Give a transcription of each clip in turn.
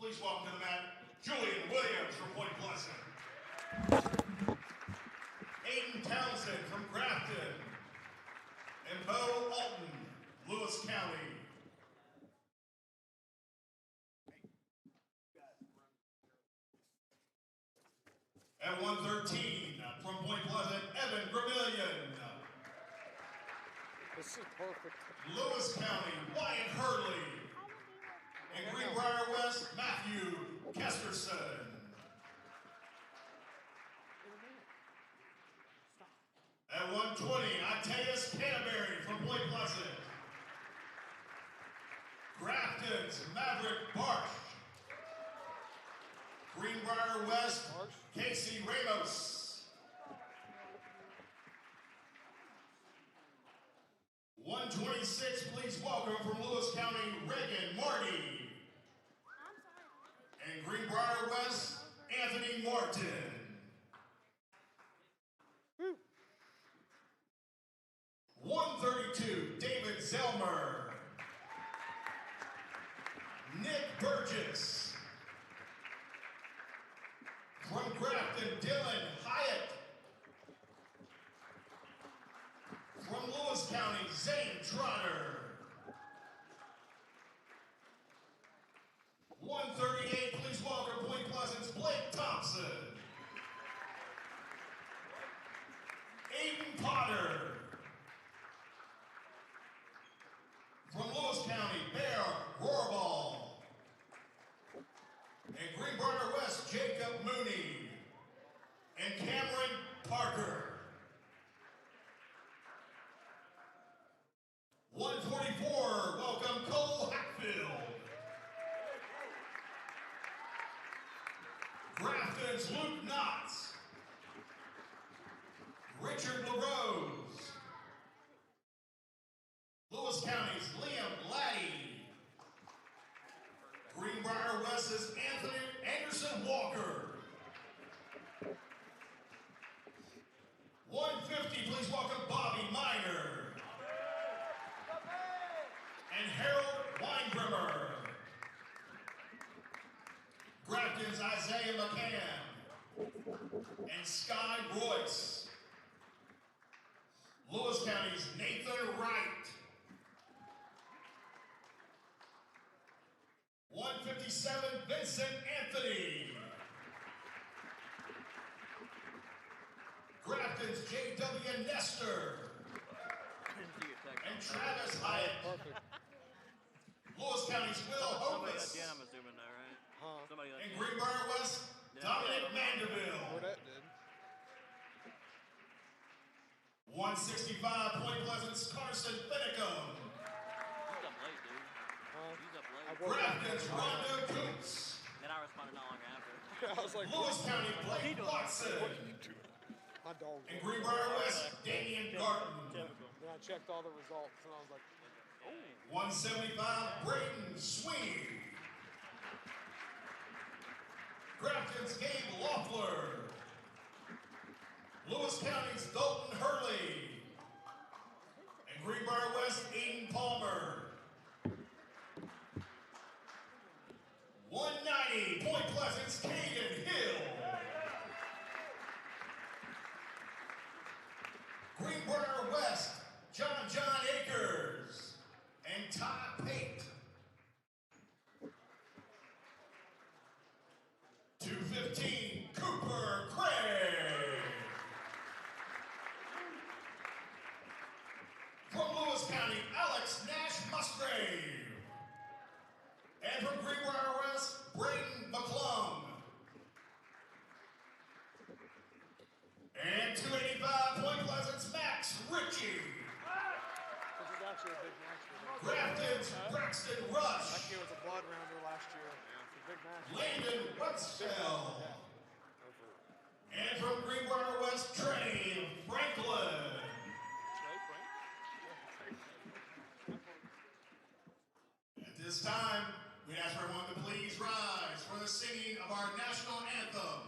Please welcome to the mat, Julian Williams from Point Pleasant. Aiden Townsend from Grafton. And Bo Alton, Lewis County. At 113, from Point Pleasant, Evan Gramillion. This is perfect. Lewis County, Wyatt Hurley. And Greenbrier West, Matthew Kesterson. At 120, Mateus Canterbury from Point Pleasant. Grafton's Maverick Barsh. Greenbrier West, Casey Ramos. 126, please welcome from Lewis County, Reagan Marty. And Greenbrier West, Anthony Martin. 132, David Zelmer. Nick Burgess. From Grafton, Dylan Hyatt. From Lewis County, Zane Trotter. 138, please welcome Point Pleasant's Blake Thompson. Aiden Potter. From Lewis County, Bear Rohrball. And Greenbrier West, Jacob Mooney. And Cameron Parker. 144, welcome Cole Hatfield. Grafton's Luke Knotts. Richard LaRose. Lewis County's Liam Laddie. Greenbrier West's Anthony Anderson Walker. 150, please welcome Bobby Miner. And Harold Weingrimmer. Grafton's Isaiah McCann. And Sky Royce. Lewis County's Nathan Wright. 157, Vincent Anthony. Grafton's J.W. Nestor. And Travis Hyatt. Perfect. Lewis County's Will Somebody Hopus. at I'm assuming that, right? Huh? Somebody And Greenbrier West, Dominic Mandeville. That did. 165, Point Pleasant's Carson Finicum. He's up late, dude. He's up late. Grafton's Rhonda Coots. Then I responded not long after. I was like, Lewis County, Blake Watson. my dog. And Greenbrier West, Damian Garton. Typical. Then I checked all the results and I was like, 175, Braden Sweeney. Grafton's Gabe Loeffler. Lewis County's Dalton Hurley. And Greenbrier West, Aiden Palmer. 190, Point Pleasant's Caden Hill. Greenbrier West, John Akers. And Todd Pate. 215, Cooper Craig. From Lewis County, Alex Nash Musgrave. And from Greenbrier West, Braden McClung. And 285, Point Pleasant's Max Ritchie. this is actually a big match for me. Grafton's Braxton Rush. Actually, it was a blood rounder last year. It's a big match. Landon Wetzel. Yeah. And from Greenbrier West, Trey Franklin. At this time, we ask everyone to please rise for the singing of our national anthem.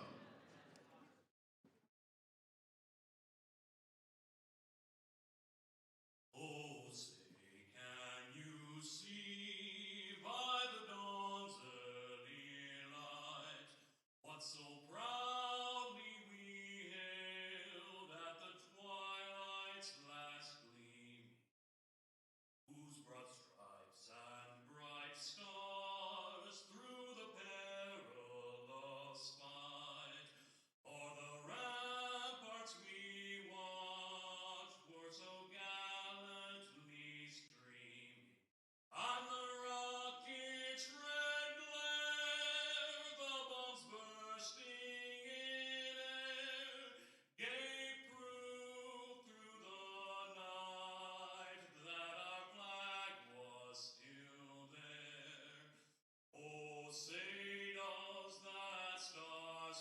Oh, say, can you see by the dawn's early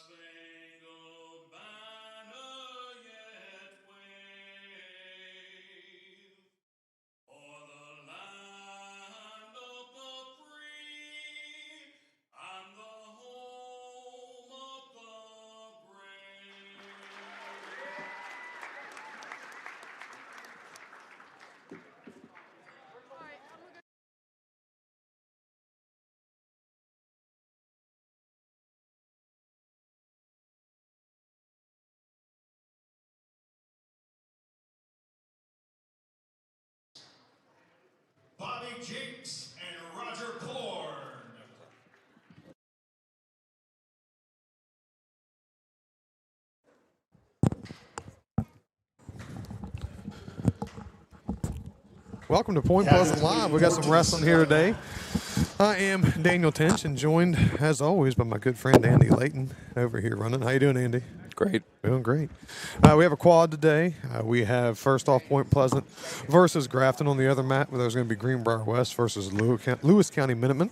Spangled banner yet wave o'er the land of the free and the home of the brave. Bobby Jakes and Roger Korn. Welcome to Point Pleasant Live. We got some wrestling here today. I am Daniel Tench and joined, as always, by my good friend Andy Layton over here running. How you doing, Andy? Great. Doing great. We have a quad today. We have first off Point Pleasant versus Grafton on the other mat, where there's going to be Greenbrier West versus Lewis County Minutemen.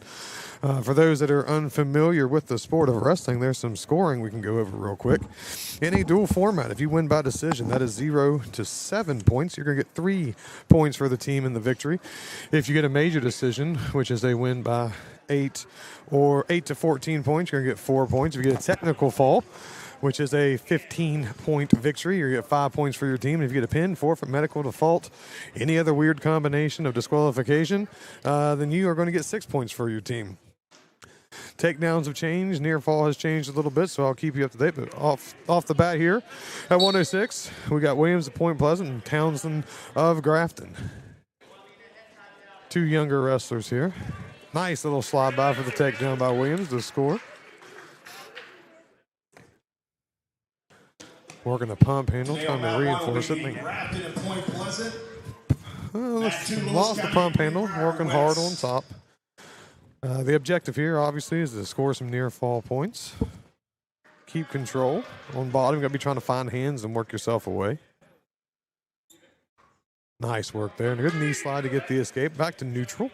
For those that are unfamiliar with the sport of wrestling, there's some scoring we can go over real quick. In a dual format, if you win by decision, that is 0 to 7 points. You're going to get 3 points for the team in the victory. If you get a major decision, which is a win by 8 or 8 to 14 points, you're going to get 4 points. If you get a technical fall, which is a 15-point victory, you get 5 points for your team. And if you get a pin, forfeit, medical, default, any other weird combination of disqualification, then you are going to get 6 points for your team. Takedowns have changed. Near fall has changed a little bit, so I'll keep you up to date. But off the bat here, at 106, we got Williams of Point Pleasant and Townsend of Grafton. 2 younger wrestlers here. Nice little slide by for the takedown by Williams to score. Working the pump handle, trying to reinforce it. Lost the pump handle, working hard on top. The objective here, obviously, is to score some near fall points. Keep control on bottom. You've got to be trying to find hands and work yourself away. Nice work there. And a good knee slide to get the escape. Back to neutral.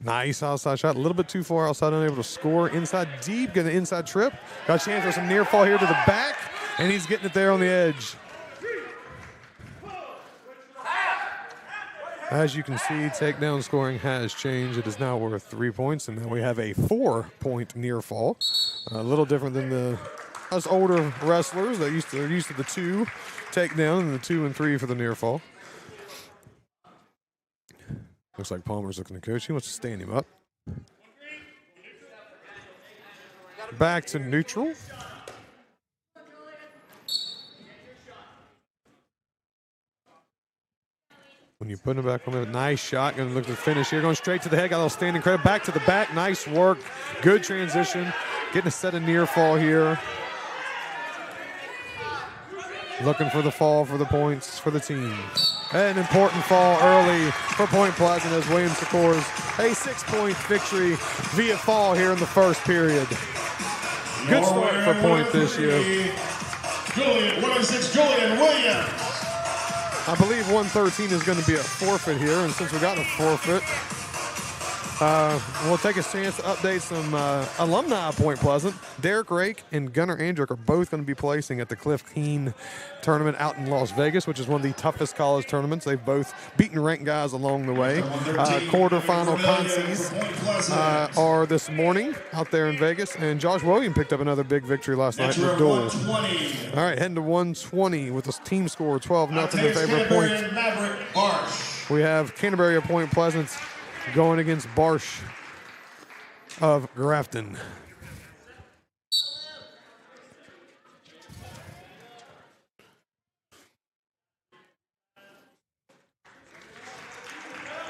Nice outside shot. A little bit too far outside, unable to score. Inside deep, get an inside trip. Got a chance for some near fall here to the back. And he's getting it there on the edge. As you can see, takedown scoring has changed. It is now worth 3 points, and now we have a 4-point near fall. A little different than us older wrestlers that are used to the 2 takedown and the 2 and 3 for the near fall. Looks like Palmer's looking to coach. He wants to stand him up. Back to neutral. When you put him back on there, nice shot. Going to look to the finish here. Going straight to the head. Got a little standing credit. Back to the back. Nice work. Good transition. Getting a set of near fall here. Looking for the fall for the points for the team. An important fall early for Point Pleasant as Williams scores a 6-point victory via fall here in the first period. Good start for Point this year. 106, Julian Williams. I believe 113 is going to be a forfeit here, and since we got a forfeit, we'll take a chance to update some alumni of Point Pleasant. Derek Rake and Gunnar Andrick are both going to be placing at the Cliff Keen tournament out in Las Vegas, which is one of the toughest college tournaments. They've both beaten ranked guys along the way. Quarterfinal consies are this morning out there in Vegas, and Josh William picked up another big victory last night in the duel. All right, heading to 120 with a team score 12-0 in favor of Point. We have Canterbury of Point Pleasant going against Barsh of Grafton.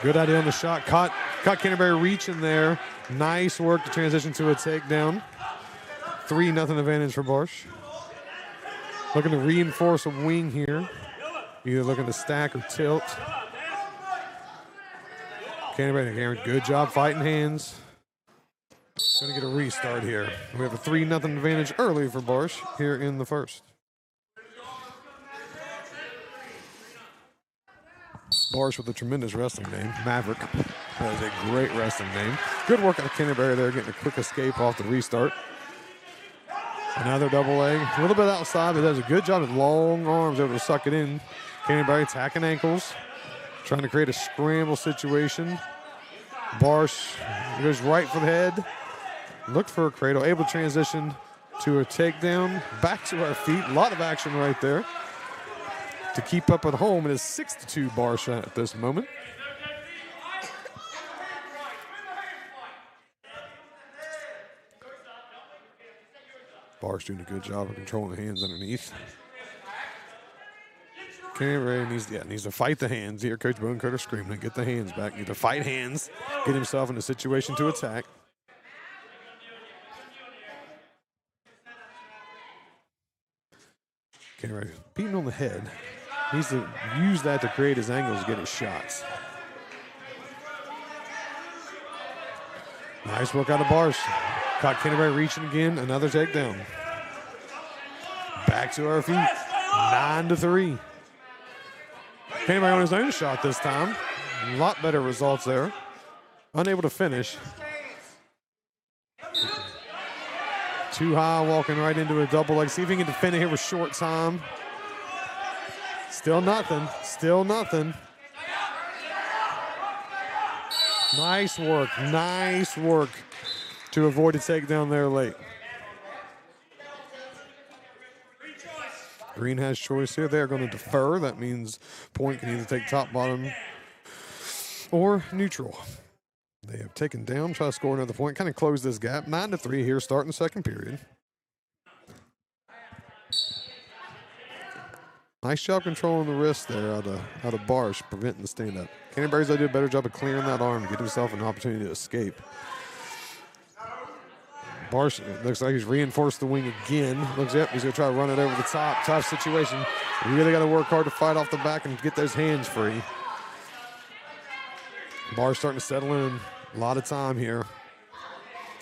Good idea on the shot. Caught Canterbury reaching there. Nice work to transition to a takedown. 3-0 advantage for Barsh. Looking to reinforce a wing here. Either looking to stack or tilt. Canterbury, good job fighting hands. Going to get a restart here. We have a 3-0 advantage early for Barsh here in the first. Barsh with a tremendous wrestling name, Maverick. That is a great wrestling name. Good work out of Greenbrier there, getting a quick escape off the restart. Another double leg. A little bit outside, but does a good job with long arms able to suck it in. Greenbrier attacking ankles, trying to create a scramble situation. Barsh goes right for the head. Looked for a cradle, able to transition to a takedown. Back to our feet. A lot of action right there. To keep up at home, it is 6-2 Barsh at this moment. Barsh doing a good job of controlling the hands underneath. Greenbrier needs to fight the hands here. Coach Bonecutter screaming, get the hands back. Need to fight hands, get himself in a situation to attack. Greenbrier beating on the head. Needs to use that to create his angles, get his shots. Nice work out of Barsh. Caught Greenbrier reaching again. Another takedown. Back to our feet. 9-3. Greenbrier on his own shot this time. A lot better results there. Unable to finish. Too high, walking right into a double leg. See if he can defend it here with short time. Still nothing. Still nothing. Nice work. Nice work to avoid a takedown there late. Green has choice here. They're going to defer. That means point can either take top, bottom, or neutral. They have taken down, try to score another point, kind of close this gap. 9-3 here, starting the second period. Nice job controlling the wrist there out of Barsh, preventing the stand-up. Greenbrier's did a better job of clearing that arm, get himself an opportunity to escape. Barsh looks like he's reinforced the wing again. Looks like he's going to try to run it over the top. Tough situation. You really got to work hard to fight off the back and get those hands free. Barsh starting to settle in. A lot of time here.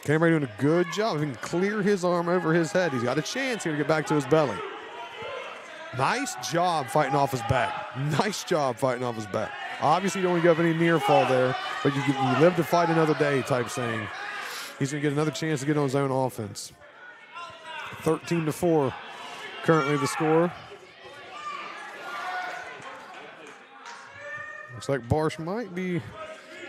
Greenbrier doing a good job. He can clear his arm over his head. He's got a chance here to get back to his belly. Nice job fighting off his back. Nice job fighting off his back. Obviously, you don't want to give any near fall there, but you live to fight another day type saying. He's going to get another chance to get on his own offense. 13-4, currently the score. Looks like Barsh might be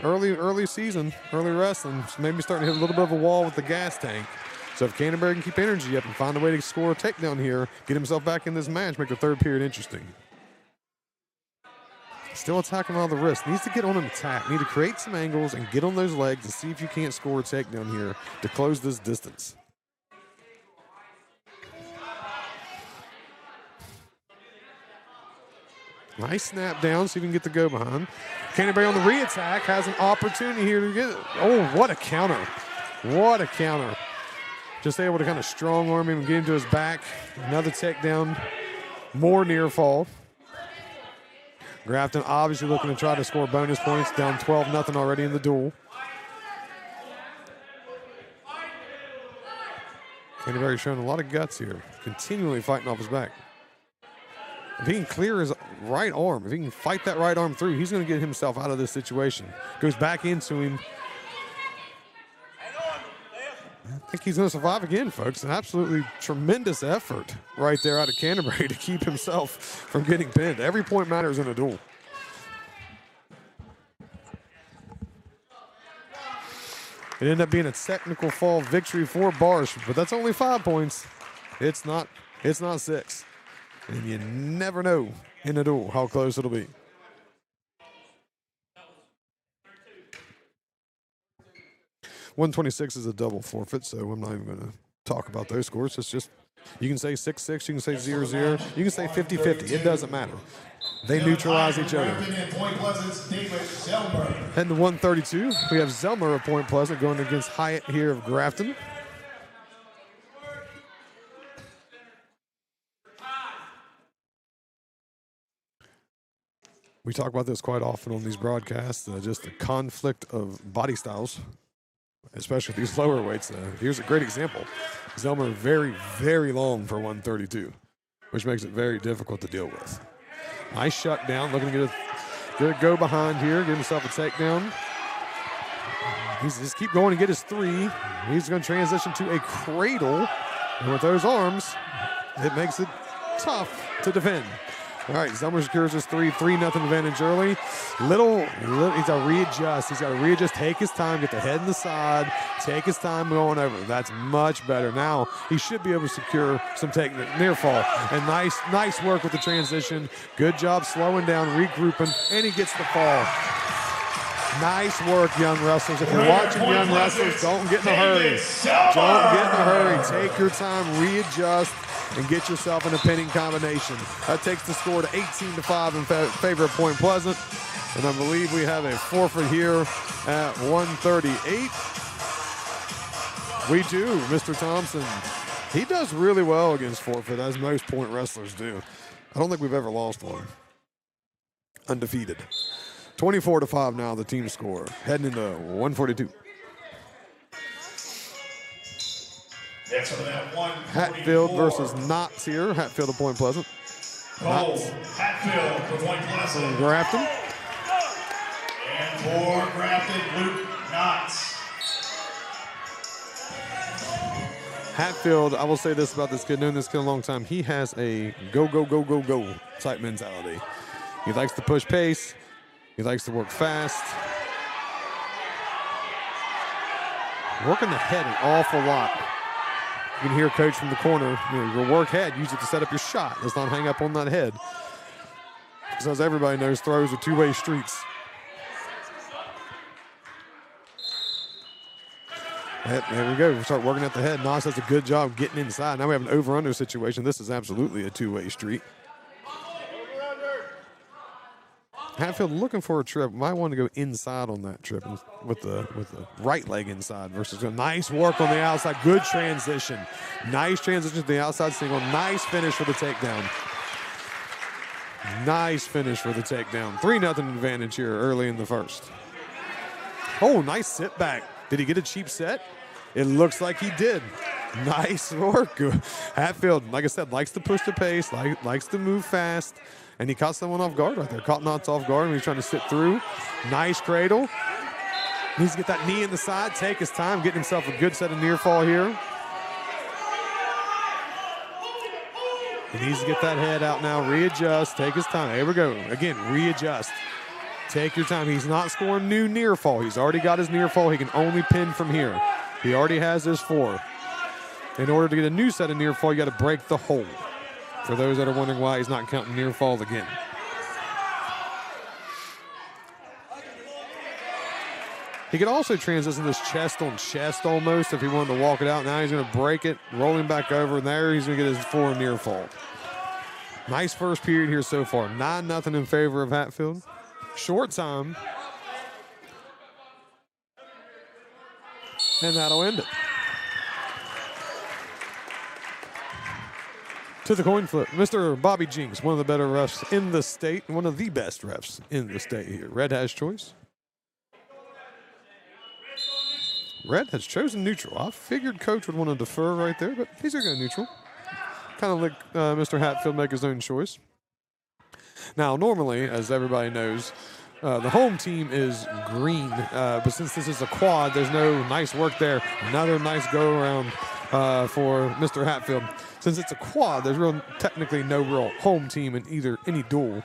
early season, early wrestling. So maybe starting to hit a little bit of a wall with the gas tank. So if Greenbrier can keep energy up and find a way to score a takedown here, get himself back in this match, make the third period interesting. Still attacking on the wrist. Needs to get on an attack. Need to create some angles and get on those legs and see if you can't score a takedown here to close this distance. Nice snap down, see if we can get the go behind. Greenbrier on the re-attack has an opportunity here to get it. Oh, what a counter. What a counter. Just able to kind of strong arm him and get him to his back. Another takedown. More near fall. Grafton obviously looking to try to score bonus points, down 12-0 already in the duel. Greenbrier showing a lot of guts here, continually fighting off his back. If he can clear his right arm, if he can fight that right arm through, he's going to get himself out of this situation. Goes back into him. I think he's going to survive again, folks. An absolutely tremendous effort right there out of Canterbury to keep himself from getting pinned. Every point matters in a duel. It ended up being a technical fall victory for Barsh, but that's only 5 points. It's not 6. And you never know in a duel how close it'll be. .126 is a double forfeit, so I'm not even going to talk about those scores. It's just, you can say 6-6, you can say 0-0, you can say 50-50. It doesn't matter. They neutralize each other. Heading to 132, we have Zelmer of Point Pleasant going against Hyatt here of Grafton. We talk about this quite often on these broadcasts, just the conflict of body styles, especially these lower weights. Here's a great example. Zelmer very, very long for 132, which makes it very difficult to deal with. Nice shut down, looking to get Good go behind here. Get himself a takedown. He's just keep going to get his 3. He's going to transition to a cradle. And with those arms, it makes it tough to defend. All right, Zummer secures his 3-0 advantage early. Little, he's got to readjust. He's got to readjust, take his time, get the head in the side, take his time going over. That's much better. Now he should be able to secure some near fall. And nice work with the transition. Good job slowing down, regrouping, and he gets the fall. Nice work, young wrestlers. If you're watching young wrestlers, don't get in a hurry. Don't get in a hurry. Take your time, readjust, and get yourself in a pinning combination. That takes the score to 18-5 in favor of Point Pleasant. And I believe we have a forfeit here at 138. We do, Mr. Thompson. He does really well against forfeit, as most point wrestlers do. I don't think we've ever lost one. Undefeated. 24-5 now, the team score. Heading into 142. Next up at 144. Hatfield versus Knox here. Hatfield of Point Pleasant. Cole Hatfield for Point Pleasant. From Grafton. And for Grafton, Luke Knox. Hatfield, I will say this about this kid, known this kid a long time. He has a go, go, go, go, go type mentality. He likes to push pace. He likes to work fast. Working the head an awful lot. You can hear coach from the corner, your work head, use it to set up your shot. Let's not hang up on that head. Because as everybody knows, throws are two-way streets. There we go. We start working at the head. Nas does a good job getting inside. Now we have an over-under situation. This is absolutely a two-way street. Hatfield looking for a trip. Might want to go inside on that trip with the right leg inside versus a nice work on the outside. Good transition. Nice transition to the outside single. Nice finish for the takedown. Nice finish for the takedown. 3-0 advantage here early in the first. Oh, nice sit back. Did he get a cheap set? It looks like he did. Nice work. Hatfield, like I said, likes to push the pace, likes to move fast. And he caught someone off guard right there. Caught Knots off guard when he's trying to sit through. Nice cradle. Needs to get that knee in the side, take his time, get himself a good set of near fall here. He needs to get that head out now, readjust, take his time. Here we go. Again, readjust. Take your time. He's not scoring new near fall. He's already got his near fall. He can only pin from here. He already has his 4. In order to get a new set of near fall, you got to break the hold. For those that are wondering why he's not counting near fall again. He could also transition this chest on chest almost if he wanted to walk it out. Now he's going to break it, rolling back over, and there he's going to get his 4 near fall. Nice first period here so far. 9-0 in favor of Hatfield. Short time. And that'll end it. To the coin flip, Mr. Bobby Jinks, one of the better refs in the state, one of the best refs in the state here. Red has choice. Red has chosen neutral. I figured coach would want to defer right there, but he's going to go neutral. Kind of let Mr. Hatfield make his own choice. Now, normally, as everybody knows, the home team is green, but since this is a quad, there's no nice work there. Another nice go-around for Mr. Hatfield. Since it's a quad, there's technically no real home team in any duel.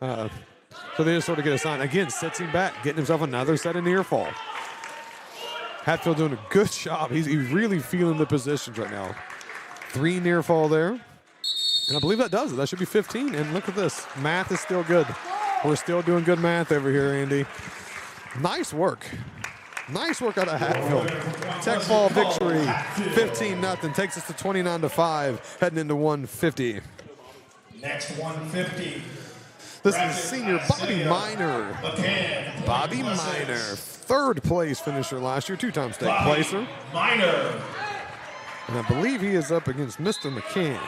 So they just sort of get assigned. Again, sits him back, getting himself another set of near fall. Hatfield doing a good job. He's really feeling the positions right now. 3 near fall there. And I believe that does it. That should be 15. And look at this. Math is still good. We're still doing good math over here, Andy. Nice work. Nice work out of Hatfield. Tech fall victory, 15-0. Takes us to 29-5, heading into 150. Next 150. This is senior Bobby Miner. Bobby Miner, 3rd place finisher last year, 2-time state placer. Miner. And I believe he is up against Mr. McCann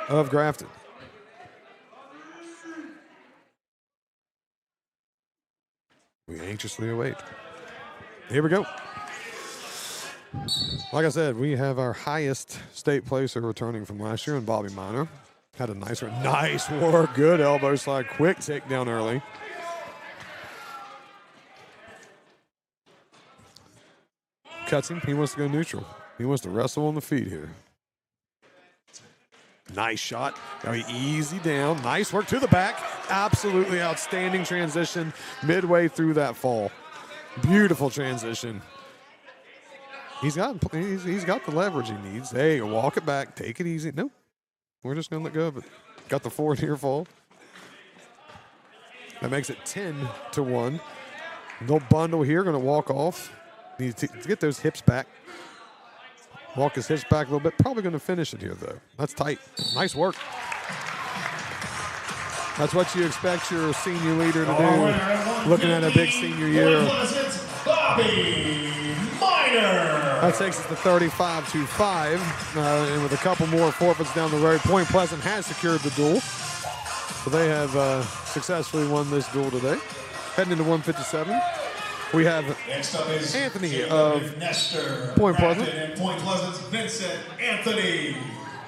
of Grafton. We anxiously await. Here we go. Like I said, we have our highest state placer returning from last year in Bobby Miner. Had a nice work, good elbow slide, quick takedown early. cuts him. He wants to go neutral. He wants to wrestle on the feet here. Nice shot. Now he easy down. Nice work to the back. Absolutely outstanding transition midway through that fall. Beautiful transition. He's got the leverage he needs. Hey, walk it back. Take it easy. Nope. We're just going to let go of it. Got the forward near fall. That makes it 10-1. No bundle here. Going to walk off. Needs to get those hips back. Walk his hips back a little bit. Probably going to finish it here, though. That's tight. Nice work. That's what you expect your senior leader to do. Looking at a big senior year. That takes us to 35-5. And with a couple more forfeits down the road, Point Pleasant has secured the duel. So they have successfully won this duel today. Heading into 157. We have Anthony of Nestor, Point Pleasant. And Point Pleasant's Vincent Anthony.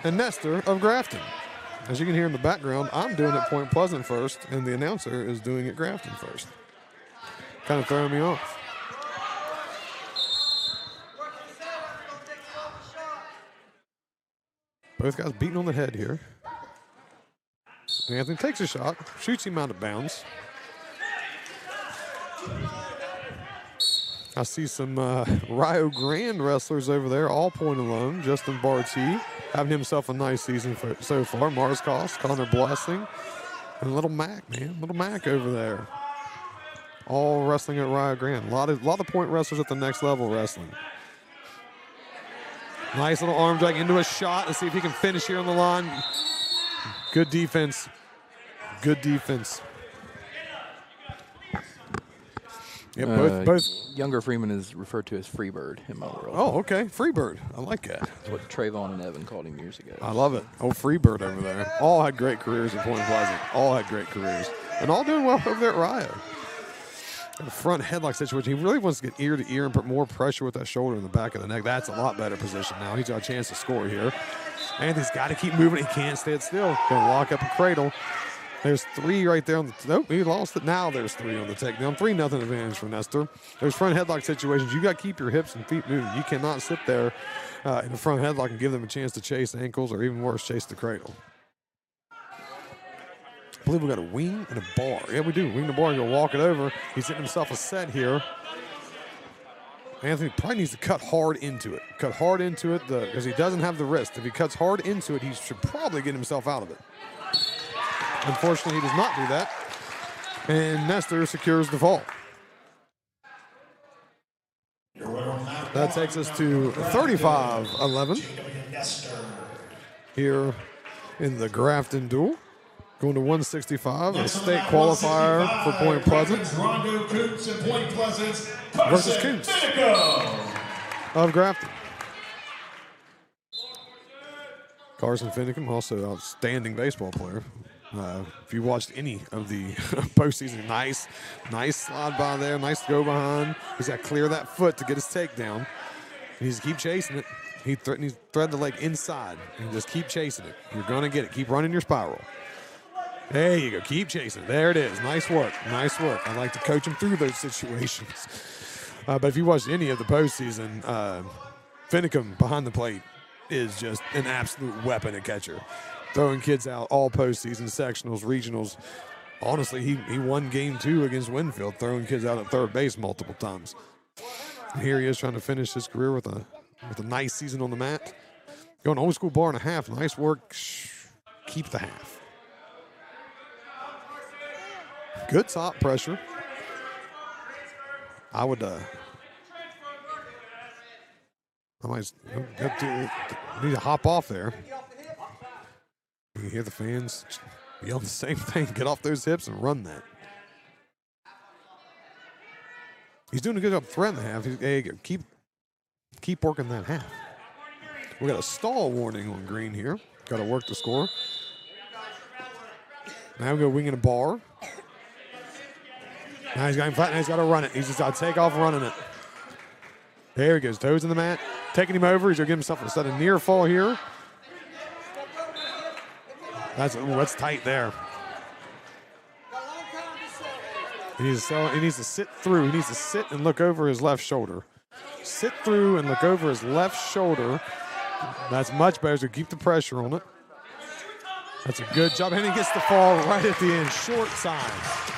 And Nestor of Grafton. As you can hear in the background, I'm doing it Point Pleasant first, and the announcer is doing it Grafton first. Kind of throwing me off. Both guys beating on the head here. Anthony takes a shot, shoots him out of bounds. I see some Rio Grande wrestlers over there, all point alone. Justin Barty having himself a nice season so far. Mars Koss, Connor Blessing, and Little Mac, man. Little Mac over there. All wrestling at Rio Grande. A lot of point wrestlers at the next level wrestling. Nice little arm drag into a shot. Let's see if he can finish here on the line. Good defense. Good defense. Yeah, both. Younger Freeman is referred to as Freebird in my world. Oh, okay. Freebird. I like that. That's what Trayvon and Evan called him years ago. I love it. Oh, Freebird over there. All had great careers at Point Pleasant. All had great careers. And all doing well over there at Rio. In the front headlock situation, he really wants to get ear to ear and put more pressure with that shoulder in the back of the neck. That's a lot better position now. He's got a chance to score here. Anthony's got to keep moving. He can't stand still. Going to lock up a cradle. There's 3 right there on the nope, he lost it. Now there's 3 on the takedown. 3-0 advantage for Nestor. There's front headlock situations. You got to keep your hips and feet moving. You cannot sit there in the front headlock and give them a chance to chase ankles or even worse, chase the cradle. I believe we got a wing and a bar. Yeah, we do. Wing and a bar. You're going to walk it over. He's hitting himself a set here. Anthony probably needs to cut hard into it. Cut hard into it because he doesn't have the wrist. If he cuts hard into it, he should probably get himself out of it. Unfortunately, he does not do that. And Nestor secures the fall. That takes us to 35-11 here in the Grafton duel. Going to 165, a state qualifier for Point Pleasant versus Koontz of Grafton. Carson Finicum, also an outstanding baseball player. If you watched any of the postseason, nice slide by there, nice go behind. He's got to clear that foot to get his takedown. He needs to keep chasing it. He needs to thread the leg inside and just keep chasing it. You're going to get it. Keep running your spiral. There you go. Keep chasing it. There it is. Nice work. Nice work. I like to coach him through those situations. But if you watched any of the postseason, Finicum behind the plate is just an absolute weapon at catcher. Throwing kids out all postseason, sectionals, regionals. Honestly, he won game 2 against Winfield, throwing kids out at third base multiple times. And here he is trying to finish his career with a nice season on the mat. Going old school bar and a half. Nice work. Keep the half. Good top pressure. I would I might need to hop off there. You hear the fans yell the same thing. Get off those hips and run that. He's doing a good job threading the half. There you go. Keep working that half. We got a stall warning on green here. Got to work the score. Now we go wing and a bar. Now he's got him flat. Now he's got to run it. He's just got to take off running it. There he goes. Toes in the mat. Taking him over. He's going to give himself a sudden near fall here. That's tight there. He needs to sit through. He needs to sit and look over his left shoulder. sit through and look over his left shoulder. That's much better, so keep the pressure on it. That's a good job, and he gets the fall right at the end. Short side.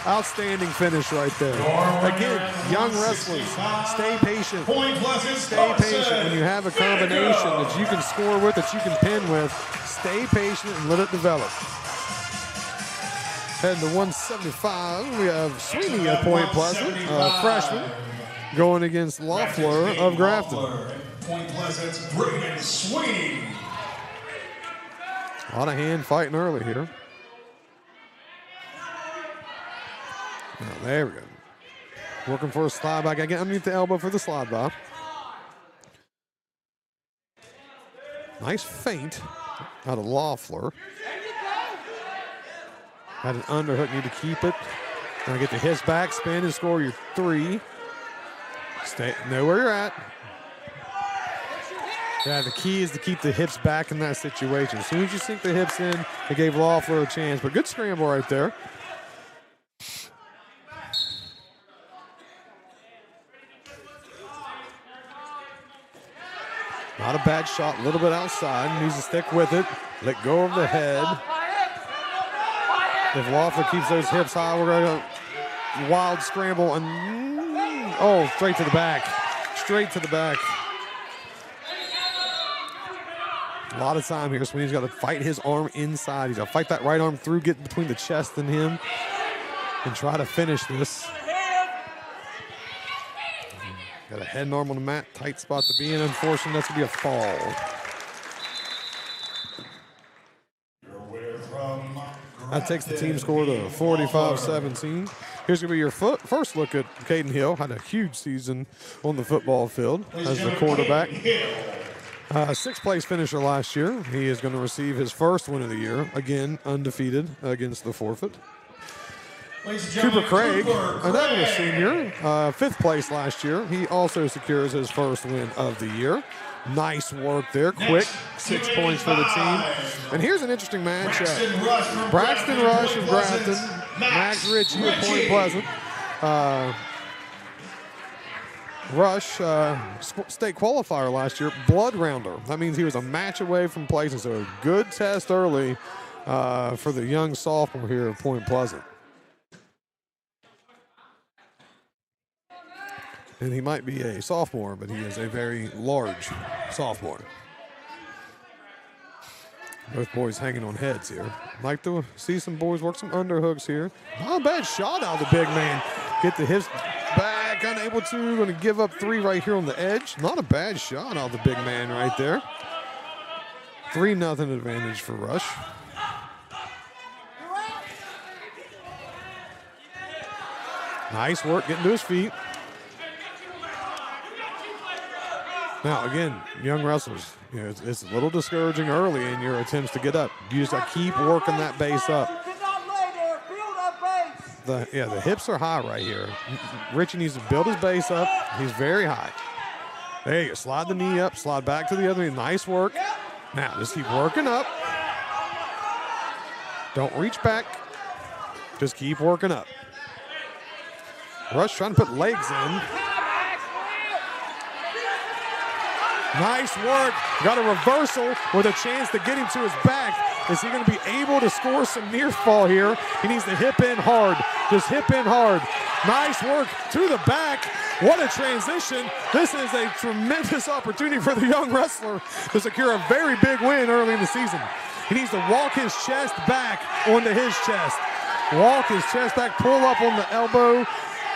Outstanding finish right there. Again, young wrestlers, stay patient. Stay patient. When you have a combination that you can score with, that you can pin with, stay patient and let it develop. Heading to 175, we have Sweeney at Point Pleasant, freshman, going against Loeffler of Grafton. Point Pleasant's Braden Sweeney. A lot of hand fighting early here. Now, there we go. Working for a slide by. Again, underneath the elbow for the slide by. Nice feint out of Loeffler. Had an underhook, need to keep it. Now get the hips back, spin, and score your 3. Know where you're at. Yeah, the key is to keep the hips back in that situation. As soon as you sink the hips in, it gave Loeffler a chance. But good scramble right there. Not a bad shot, a little bit outside. Needs to stick with it. Let go of the head. If Loeffler keeps those hips high, we're going to wild scramble. And oh, straight to the back. Straight to the back. A lot of time here. Sweeney's got to fight his arm inside. He's got to fight that right arm through, get between the chest and him, and try to finish this. Got a head and arm on the mat. Tight spot to be in. Unfortunately, that's going to be a fall. That takes the team score to 45-17. Here's going to be your first look at Caden Hill. Had a huge season on the football field as the quarterback. 6th place finisher last year. He is going to receive his first win of the year. Again, undefeated against the forfeit. Cooper Craig, another senior, 5th place last year. He also secures his first win of the year. Nice work there. Quick 6 points for the team. And here's an interesting matchup. Braxton Rush of Grafton, Max Ritchie of Point Pleasant. Rush, state qualifier last year, blood rounder. That means he was a match away from placing, so a good test early for the young sophomore here at Point Pleasant. And he might be a sophomore, but he is a very large sophomore. Both boys hanging on heads here. Like to see some boys work some underhooks here. Not a bad shot out of the big man. Get the hips back, unable to. Going to give up 3 right here on the edge. Not a bad shot out of the big man right there. 3-0 advantage for Rush. Nice work getting to his feet. Now, again, young wrestlers, you know, it's a little discouraging early in your attempts to get up. You just got to keep working that base up. The hips are high right here. Richie needs to build his base up. He's very high. There you go. Slide the knee up, slide back to the other knee. Nice work. Now, just keep working up. Don't reach back. Just keep working up. Rush trying to put legs in. Nice work. Got a reversal with a chance to get him to his back. Is he going to be able to score some near fall here? He needs to hip in hard. Just hip in hard. Nice work to the back. What a transition. This is a tremendous opportunity for the young wrestler to secure a very big win early in the season. He needs to walk his chest back onto his chest. Walk his chest back, pull up on the elbow,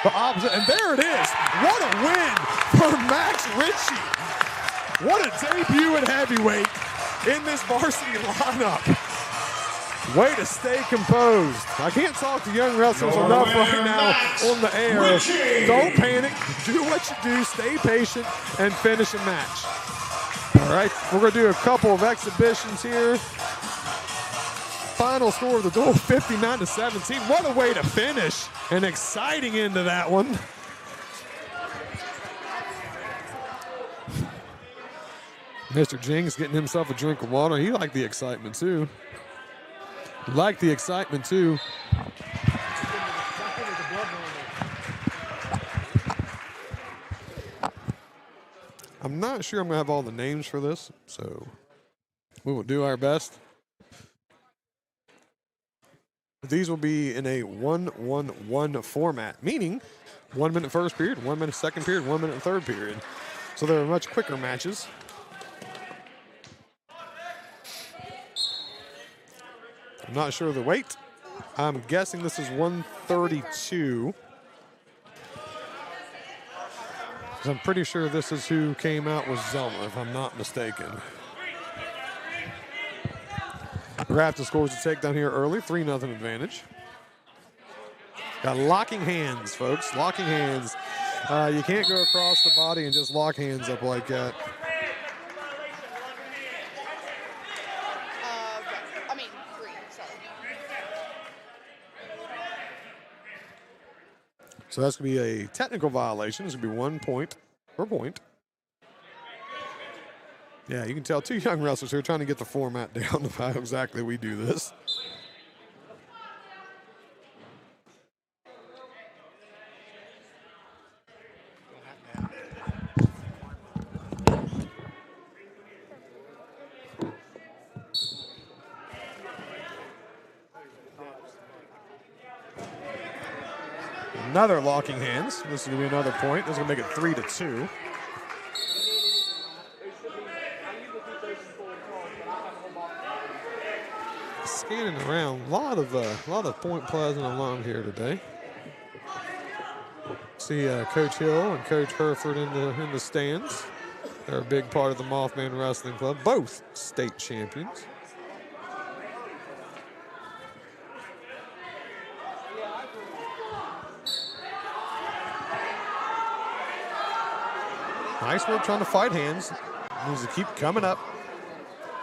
the opposite, and there it is. What a win for Max Ritchie. What a debut at heavyweight in this varsity lineup. Way to stay composed. I can't talk to young wrestlers enough right now on the air. Don't panic. Do what you do. Stay patient and finish a match. All right, we're going to do a couple of exhibitions here. Final score of the duel, 59-17. What a way to finish. An exciting end to that one. Mr. Jings getting himself a drink of water. He liked the excitement too. I'm not sure I'm going to have all the names for this, so we will do our best. These will be in a 1-1-1 format, meaning 1 minute first period, 1 minute second period, 1 minute third period. So they're much quicker matches. I'm not sure of the weight. I'm guessing this is 132. I'm pretty sure this is who came out with Zelmer, if I'm not mistaken. Grafton scores a takedown here early, 3-0 advantage. Got locking hands, folks, locking hands. You can't go across the body and just lock hands up like that. So that's going to be a technical violation. This will be 1 point per point. Yeah, you can tell two young wrestlers here trying to get the format down of how exactly we do this. Another locking hands. This is going to be another point. This is going to make it 3-2. Scanning around, a lot of Point Pleasant alum here today. See Coach Hill and Coach Herford in the stands. They're a big part of the Mothman Wrestling Club, both state champions. Nice work trying to fight hands. Needs to keep coming up.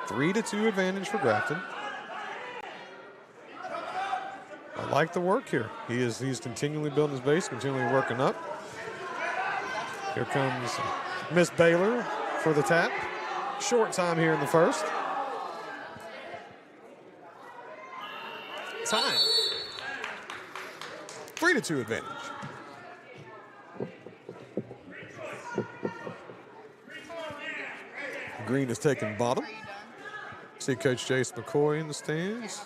3-2 advantage for Grafton. I like the work here. He's continually building his base, continually working up. Here comes Miss Baylor for the tap. Short time here in the first. Time. 3-2 advantage. Green is taking bottom. See Coach Jace McCoy in the stands.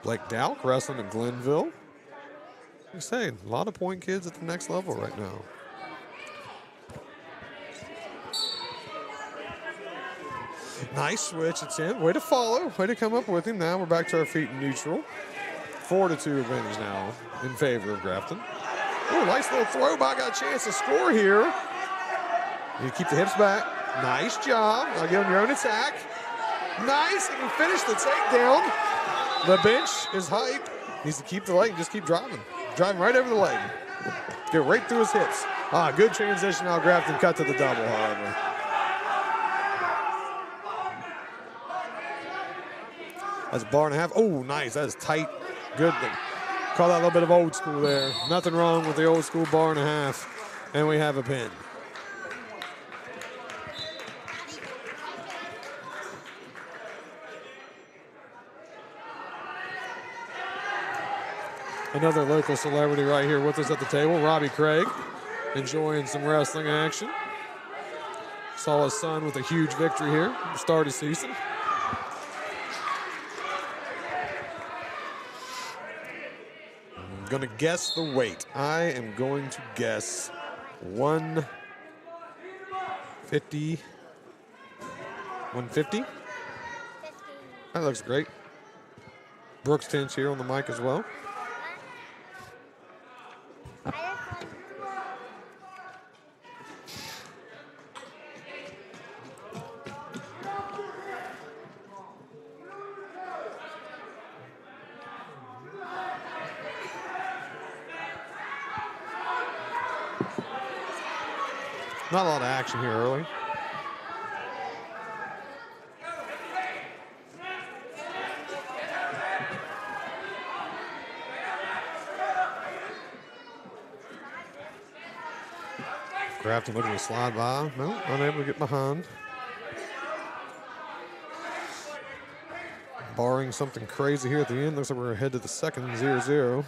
Blake Dowk wrestling in Glenville. I'm saying, a lot of point kids at the next level right now. Nice switch attempt. Way to follow. Way to come up with him. Now we're back to our feet in neutral. 4-2 advantage now in favor of Grafton. Oh, nice little throw by. Got a chance to score here. You keep the hips back. Nice job. Now get on your own attack. Nice. He can finish the takedown. The bench is hype. Needs to keep the leg and just keep driving. Driving right over the leg. Get right through his hips. Good transition. Now Grafton cut to the double, however. That's a bar and a half. Oh, nice. That is tight. Good. Call that a little bit of old school there. Nothing wrong with the old school bar and a half. And we have a pin. Another local celebrity right here with us at the table, Robbie Craig, enjoying some wrestling action. Saw his son with a huge victory here to start his season. I'm going to guess the weight. I am going to guess 150. 150? That looks great. Brooks Tinch here on the mic as well. Not a lot of action here early. Grafton looking to slide by. No, unable to get behind. Barring something crazy here at the end. Looks like we're ahead to the second 0-0.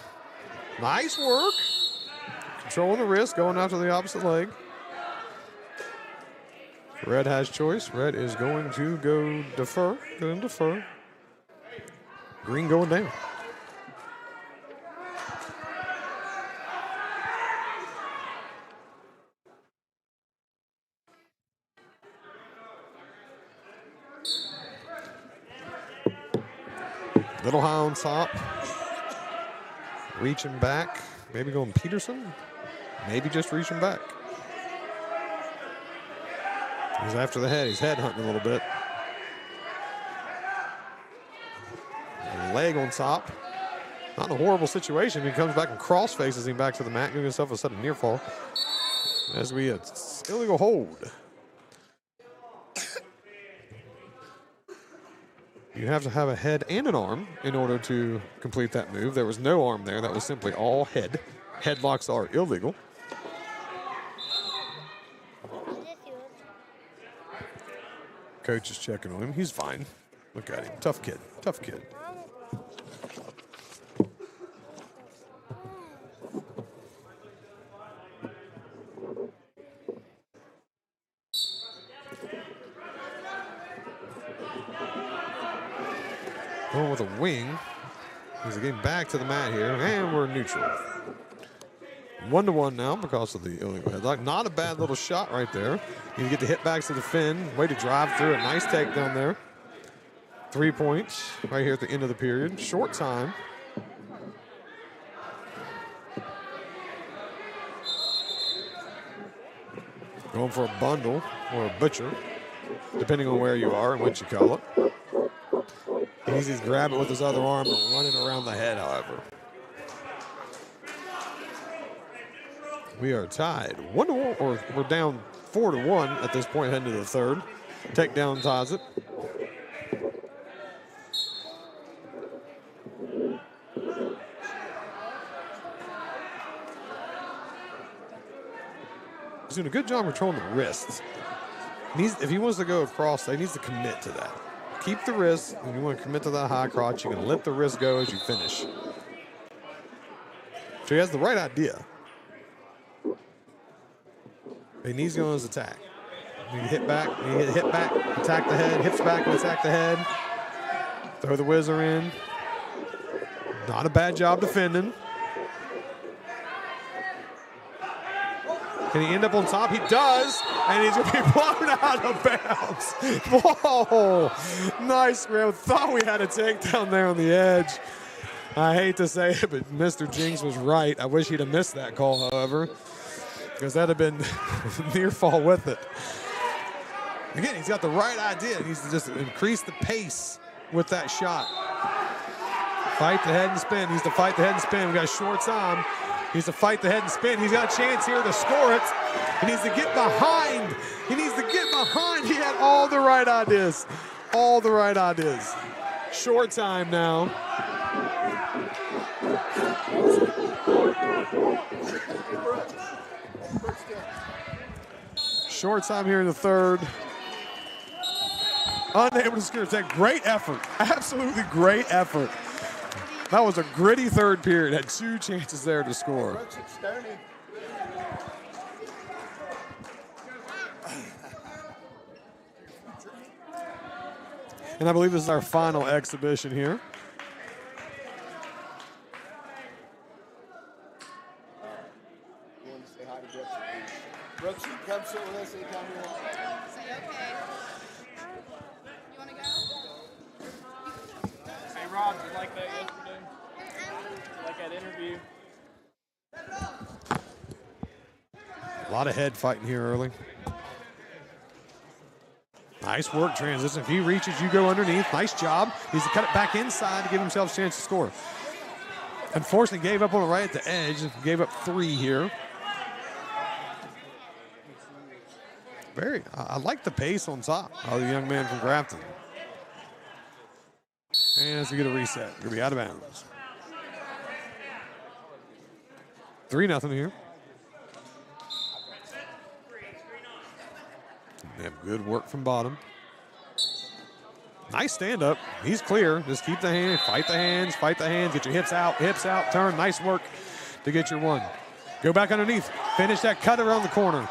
Nice work. Controlling the wrist, going after the opposite leg. Red has choice. Red is going to go defer. Going to defer. Green going down. Little high on top. Reaching back. Maybe going Peterson. Maybe just reaching back. He's after the head. He's head hunting a little bit. Leg on top. Not in a horrible situation. He comes back and cross faces him back to the mat, giving himself a sudden near fall. As we illegal hold. You have to have a head and an arm in order to complete that move. There was no arm there. That was simply all head. Headlocks are illegal. Coach is checking on him. He's fine. Look at him. Tough kid. Tough kid. Going with a wing. He's getting back to the mat here, and we're neutral. 1-1 now because of the illegal headlock. Not a bad little shot right there. You get the hit backs to the fin. Way to drive through it. Nice takedown there. 3 points right here at the end of the period. Short time. Going for a bundle or a butcher, depending on where you are and what you call it. He needs to grab it with his other arm and run it around the head, however. We are tied 1-1, or we're down 4-1 at this point, heading to the third. Takedown ties it. He's doing a good job controlling the wrists. If he wants to go across, he needs to commit to that. Keep the wrist, and you want to commit to that high crotch. You can let the wrist go as you finish. So he has the right idea. He needs to go on his attack. You hit back, attack the head, hips back and attack the head. Throw the whizzer in. Not a bad job defending. Can he end up on top? He does, and he's going to be blown out of bounds. Whoa, nice grab. Thought we had a takedown there on the edge. I hate to say it, but Mr. Jinks was right. I wish he'd have missed that call, however, because that'd have been near fall with it. Again, he's got the right idea. He needs to just increase the pace with that shot. Fight the head and spin. He needs to fight the head and spin. We got a short time. He needs to fight the head and spin. He's got a chance here to score it. He needs to get behind. He needs to get behind. He had all the right ideas. All the right ideas. Short time now. Short time here in the third. Unable to secure attack. Great effort. Absolutely great effort. That was a gritty third period. Had 2 chances there to score. And I believe this is our final exhibition here. You want to say hi to Brooksy? Brooksy, come sit with us anytime you want. Say okay. You want to go? Hey Rob, did you like that yesterday? You like that interview? A lot of head fighting here early. Nice work transition. If he reaches, you go underneath. Nice job. He's to cut it back inside to give himself a chance to score. Unfortunately, gave up on it right at the edge. Gave up 3 here. I like the pace on top of the young man from Grafton. And as we get a reset, we're going to be out of bounds. 3-0 here. They have good work from bottom. Nice stand up. He's clear. Just keep the hand, fight the hands, fight the hands. Get your hips out, turn. Nice work to get your one. Go back underneath. Finish that cut around the corner.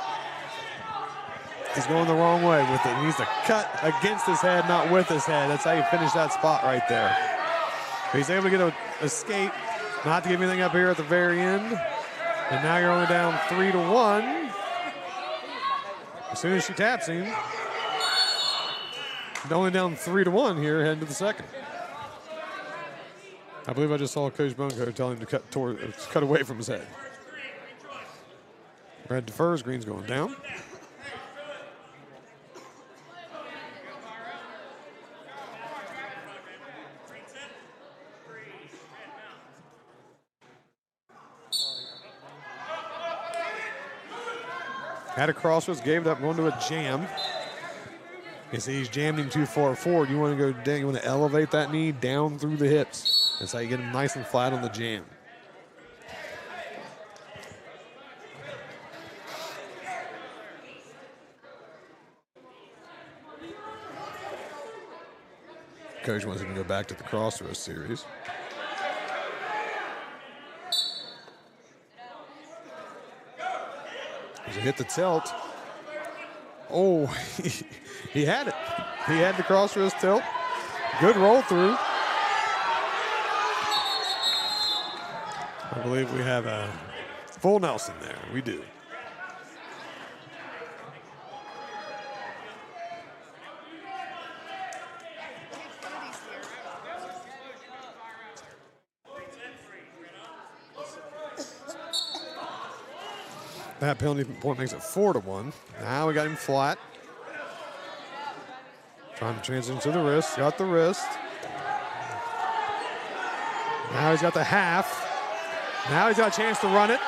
He's going the wrong way with it. He needs to cut against his head, not with his head. That's how you finish that spot right there. He's able to get an escape, not to give anything up here at the very end. And now you're only down 3-1. As soon as she taps him, you're only down 3-1 here heading to the second. I believe I just saw Coach Bunko tell him to cut away from his head. Red defers, green's going down. Had a crossroads, gave it up, going to a jam. You see he's jammed him too far forward. You want to go down, you want to elevate that knee down through the hips. That's how you get him nice and flat on the jam. Coach wants him to go back to the crossroads series. As he hit the tilt. Oh, he had it. He had the crossroads tilt. Good roll through. I believe we have a full Nelson there. We do. That penalty point makes it 4-1. Now we got him flat. Trying to transition to the wrist. Got the wrist. Now he's got the half. Now he's got a chance to run it.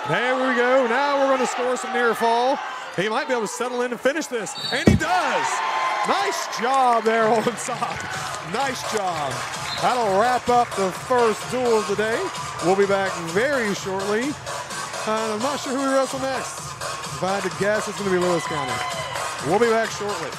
There we go. Now we're going to score some near fall. He might be able to settle in and finish this. And he does. Nice job there on top. Nice job. That'll wrap up the first duel of the day. We'll be back very shortly. I'm not sure who we wrestle next. If I had to guess, it's going to be Lewis County. We'll be back shortly.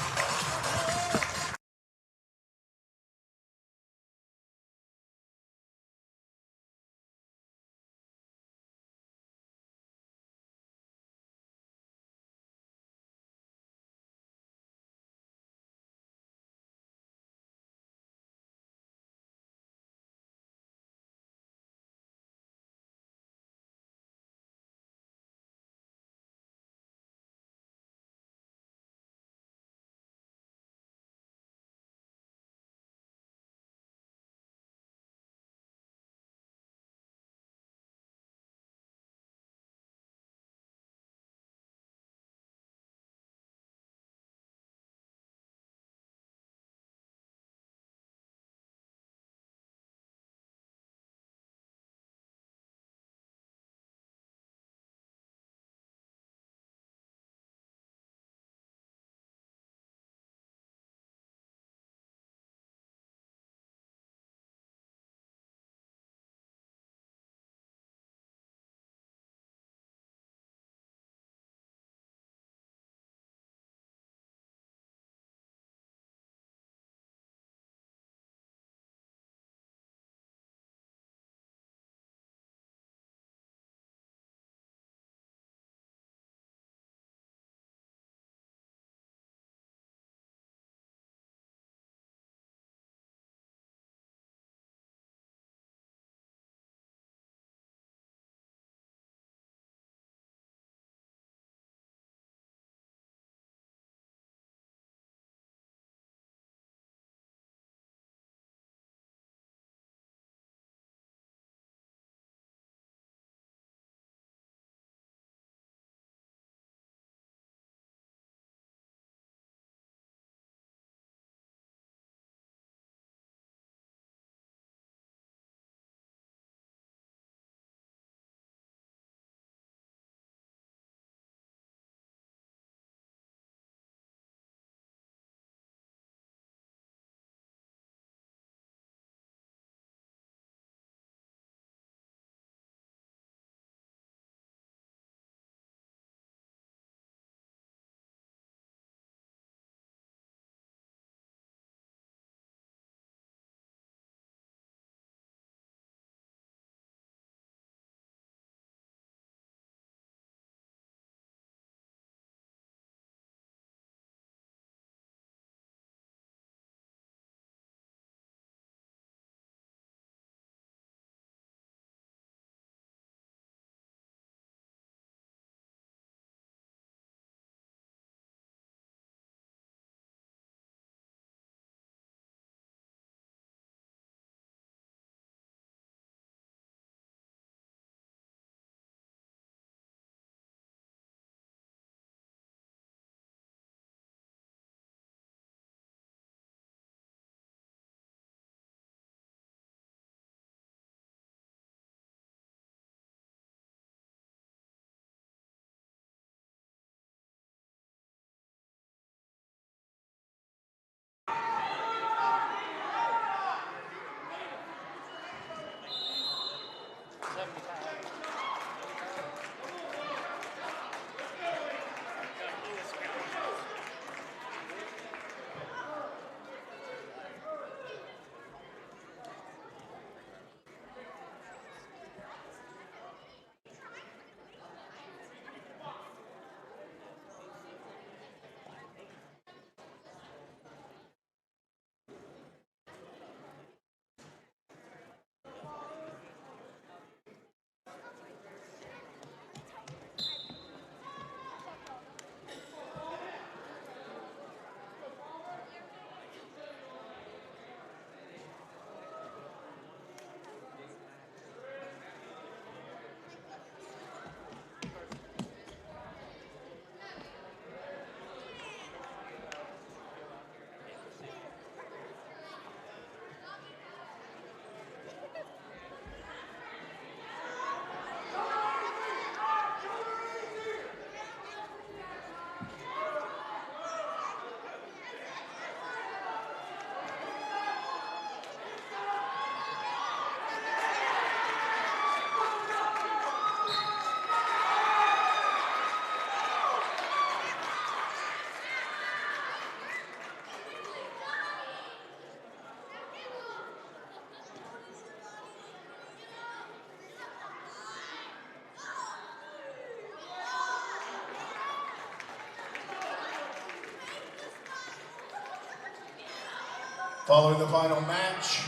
Following the final match,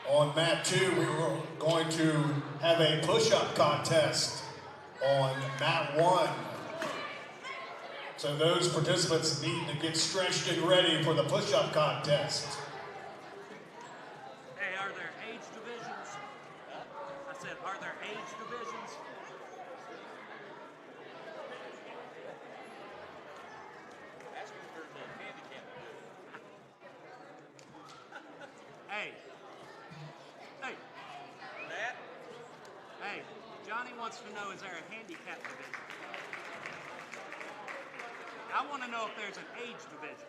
on mat 2, we were going to have a push-up contest on mat 1. So those participants need to get stretched and ready for the push-up contest. Hey, are there age divisions? I said, are there age divisions? Hey. Hey. That? Hey, Johnny wants to know, is there a handicap division? I want to know if there's an age division.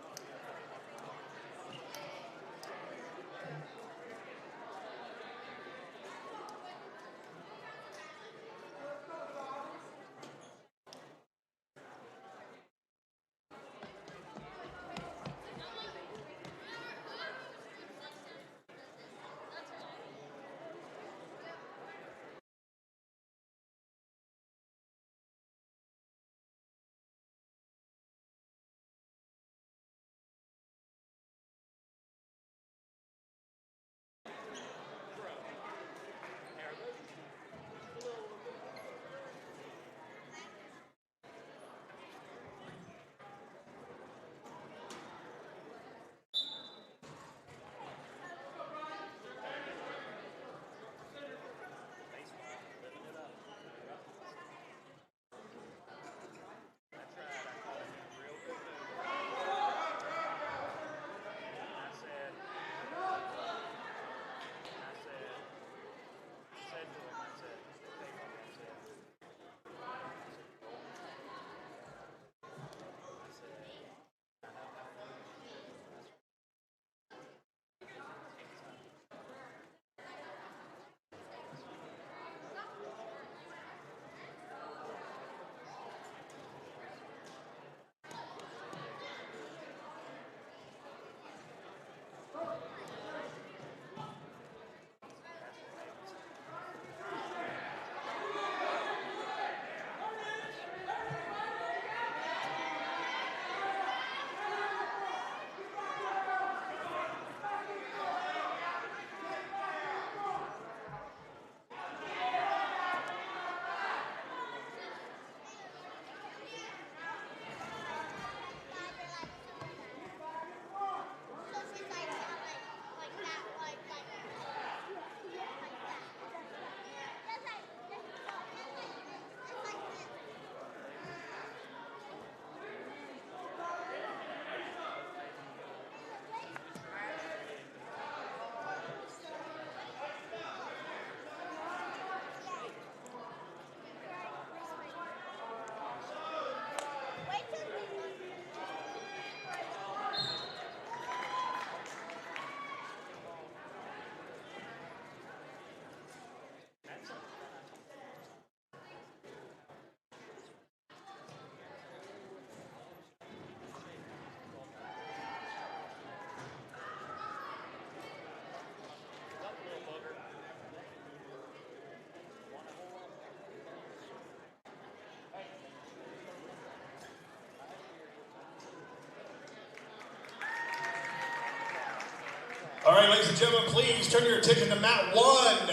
All right, ladies and gentlemen, please turn your attention to mat 1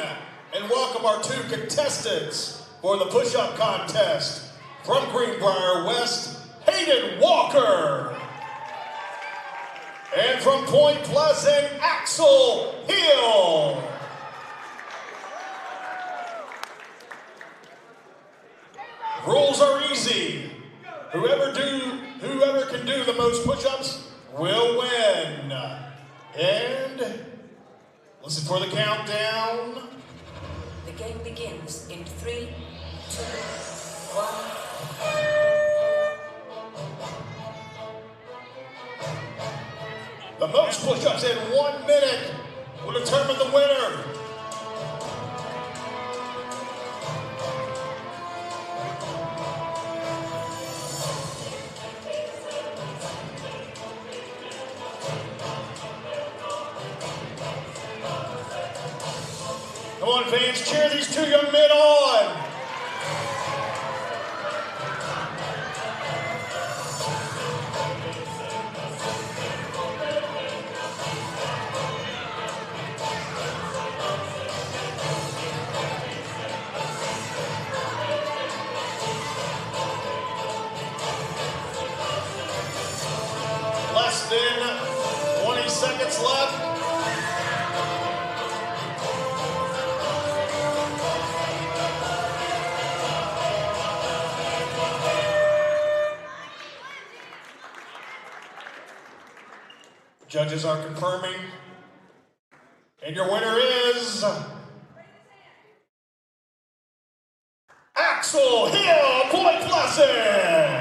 and welcome our 2 contestants for the push-up contest. From Greenbrier West, Hayden Walker. And from Point Pleasant, Axel Hill. Rules are easy. Whoever can do the most push-ups will win. And listen for the countdown. The game begins in 3, 2, 1. The most push-ups in 1 minute will determine the winner. Come on, fans, cheer these 2 young men on. Judges are confirming. And your winner is Axel Hill, Point Pleasant.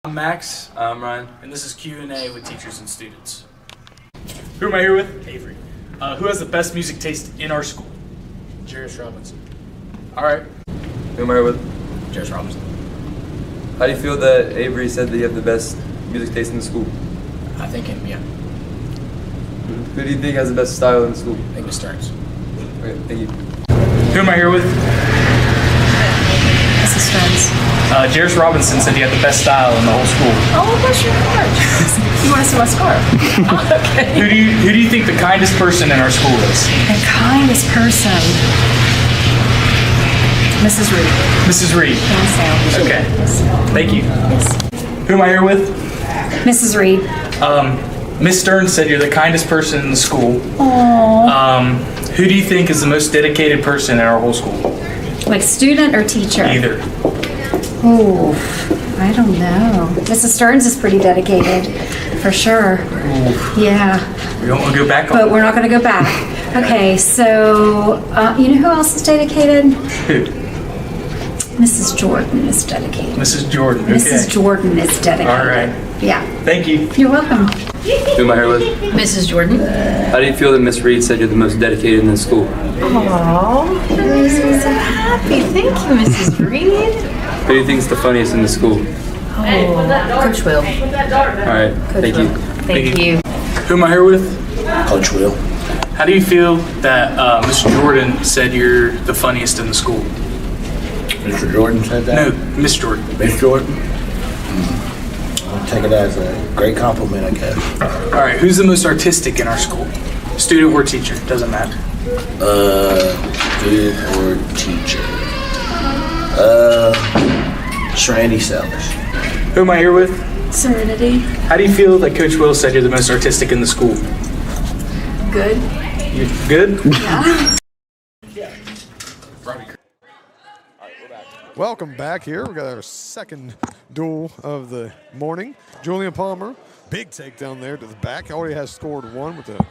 I'm Max. I'm Ryan. And this is Q&A with teachers and students. Who am I here with? Avery. Who has the best music taste in our school? Jairus Robinson. All right. Who am I here with? Jairus Robinson. How do you feel that Avery said that you have the best music taste in the school? I think him, yeah. Who do you think has the best style in the school? I think Miss Stearns. Okay, thank you. Who am I here with? Mrs. Stearns. Jairus Robinson said you had the best style in the whole school. Oh, bless your heart. You want to see my scarf? Okay. Who do you think the kindest person in our school is? The kindest person. Mrs. Reed. Mrs. Reed. Hands down. Okay. Thank you. Yes. Who am I here with? Mrs. Reed. Miss Stearns said you're the kindest person in the school. Aww. Who do you think is the most dedicated person in our whole school? Like student or teacher? Either. Ooh, I don't know. Mrs. Stearns is pretty dedicated, for sure. Ooh. Yeah. We don't want to go back on But we're not going to go back. Okay, so you know who else is dedicated? Who? Mrs. Jordan is dedicated. Mrs. Jordan. Okay. Mrs. Jordan is dedicated. All right. Yeah. Thank you. You're welcome. Who am I here with? Mrs. Jordan. How do you feel that Miss Reed said you're the most dedicated in the school? Aww, that makes me so happy. Thank you, Mrs. Reed. Who do you think is the funniest in the school? Oh, Coach Will. All right, thank you. Thank you. Who am I here with? Coach Will. How do you feel that Miss Jordan said you're the funniest in the school? Mr. Jordan said that? No, Miss Jordan. Miss Jordan? I'll take it as a great compliment, I guess. All right, who's the most artistic in our school? Student or teacher, doesn't matter. Student or teacher? Randy Sellers. Who am I here with? Serenity. How do you feel that Coach Will said you're the most artistic in the school? Good. You good? Yeah. Welcome back here. We got our second duel of the morning. Julian Palmer, big takedown there to the back. Already has scored one with a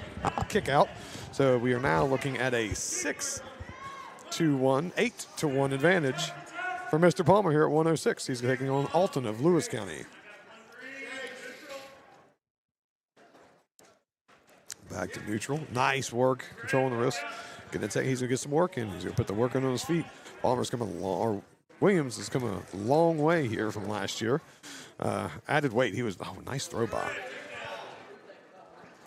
kick out. So we are now looking at a 6-1, 8-1 advantage for Mr. Palmer here at 106. He's taking on Alton of Lewis County. Back to neutral. Nice work controlling the wrist. He's going to get some work in. He's going to put the work in on his feet. Palmer's coming along, or Williams is coming a long way here from last year. Added weight. He was, nice throw by.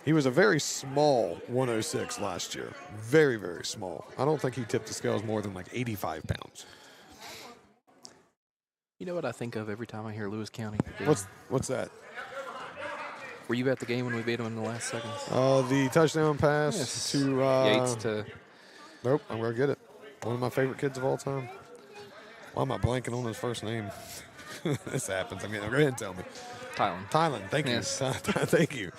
He was a very small 106 last year. Very, very small. I don't think he tipped the scales more than like 85 pounds. You know what I think of every time I hear Lewis County? What's that? Were you at the game when we beat them in the last seconds? The touchdown pass to Yates to. Nope, I'm gonna get it. One of my favorite kids of all time. Why am I blanking on his first name? This happens. Go ahead and tell me. Tylen. Thank you. Yes. Thank you.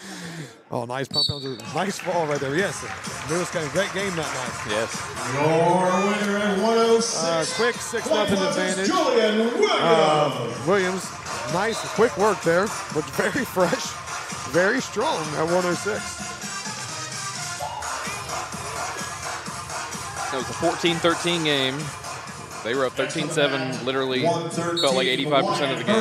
Oh, nice pump. Nice fall right there. Yes. Lewis County, great game that night. Yes. Your winner at 106. Quick 6-0 advantage. Julian Williams. Williams, nice quick work there. Looked very fresh, very strong at 106. It was a 14-13 game. They were up 13-7, literally felt like 85% of the game.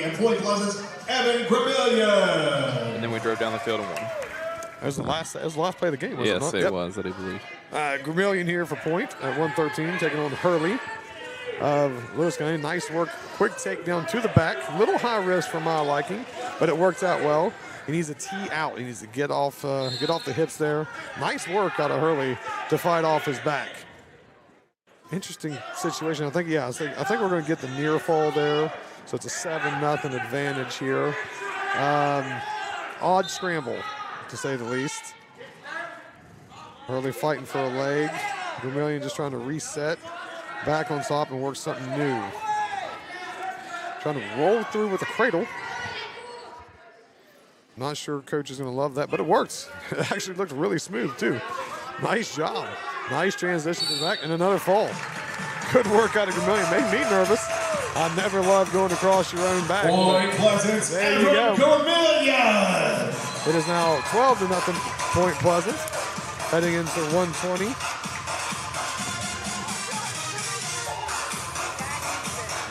And point closest, Evan Gramillion. And then we drove down the field and won. That was the last play of the game, wasn't it? Yes, it was, I do believe. Gramillion here for point at 113, taking on Hurley of Lewis County. Nice work, quick takedown to the back. Little high risk for my liking, but it works out well. He needs a tee out. He needs to get off the hips there. Nice work out of Hurley to fight off his back. Interesting situation. I think we're going to get the near fall there. So it's a 7-0 advantage here. Odd scramble, to say the least. Hurley fighting for a leg. Gramillion just trying to reset. Back on top and work something new. Trying to roll through with a cradle. Not sure coach is going to love that, but it works. It actually looked really smooth, too. Nice job. Nice transition to the back and another fall. Good work out of Gramillion. Made me nervous. I never love going across your own back. Point Pleasant. There you go. Gramillion. It is now 12-0 Point Pleasant. Heading into 120.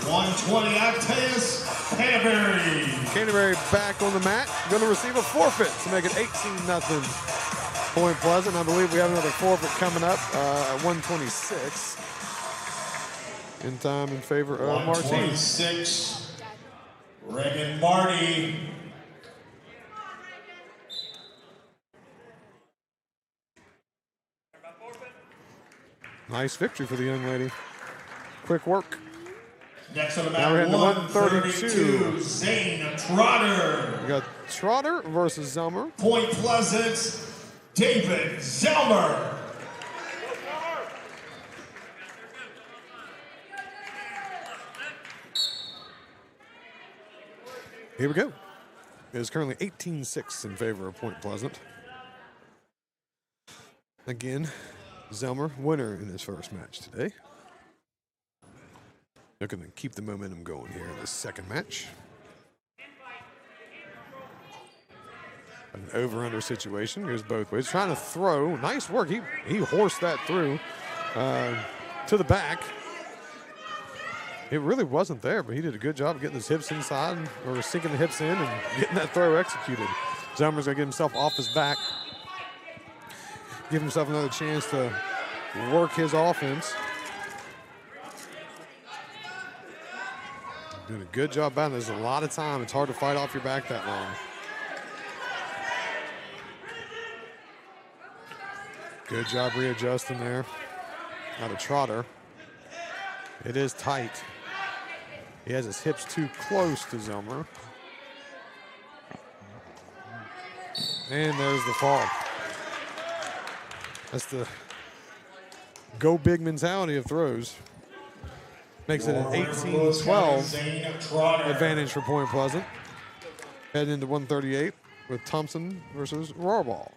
.120 Octavius Canterbury. Canterbury back on the mat. Going to receive a forfeit to make it 18-0 Point Pleasant. I believe we have another forfeit coming up at 1:26. In time in favor of Martine. 126. Reagan Marty. Nice victory for the young lady. Quick work. Next on the Now we're mat, heading to 132. Zane Trotter. We got Trotter versus Zelmer. Point Pleasant, David Zelmer. Here we go. It is currently 18-6 in favor of Point Pleasant. Again, Zelmer, winner in his first match today. Looking to keep the momentum going here in this second match. An over-under situation. Goes both ways. Trying to throw. Nice work. He horsed that through to the back. It really wasn't there, but he did a good job of getting his hips inside, or sinking the hips in and getting that throw executed. Zelmer's going to get himself off his back. Give himself another chance to work his offense. Doing a good job battling. There's a lot of time. It's hard to fight off your back that long. Good job readjusting there. Out of Trotter. It is tight. He has his hips too close to Zelmer. And there's the fall. That's the go big mentality of throws. Makes it an 18-12 advantage for Point Pleasant. Heading into 138 with Thompson versus Rohrball.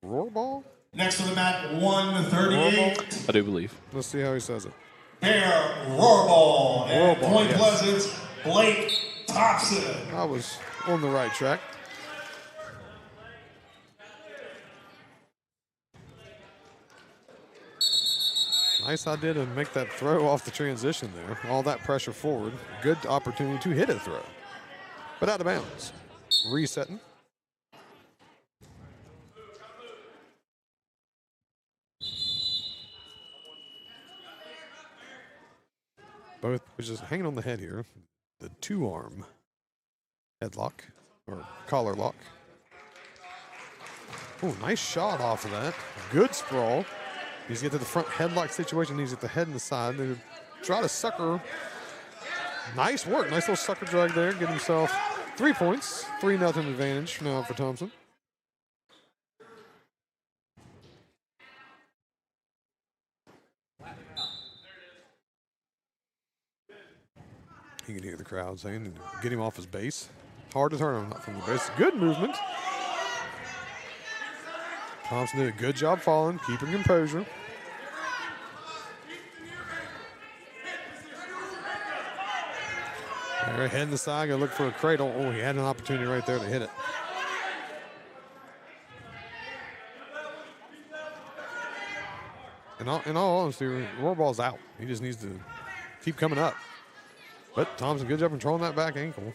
Rohrball? Next on the mat, 138. I do believe. Let's see how he says it. Bear Rohrball. And Rohrball, Point yes. Pleasant, Blake Thompson. I was on the right track. Nice idea to make that throw off the transition there. All that pressure forward. Good opportunity to hit a throw. But out of bounds. Resetting. Both, which is hanging on the head here. The two-arm headlock, or collar lock. Oh, nice shot off of that. Good sprawl. Needs to get to the front headlock situation. Needs to get the head and the side. They try to sucker. Nice work. Nice little sucker drag there. Get himself 3 points. 3-0 advantage now for Thompson. You can hear the crowd saying, get him off his base. Hard to turn him up from the base. Good movement. Thompson did a good job falling, keeping composure. There, head in the side, gonna look for a cradle. Oh, he had an opportunity right there to hit it. In all honesty, Rohrball's out. He just needs to keep coming up. But Thompson, good job controlling that back ankle.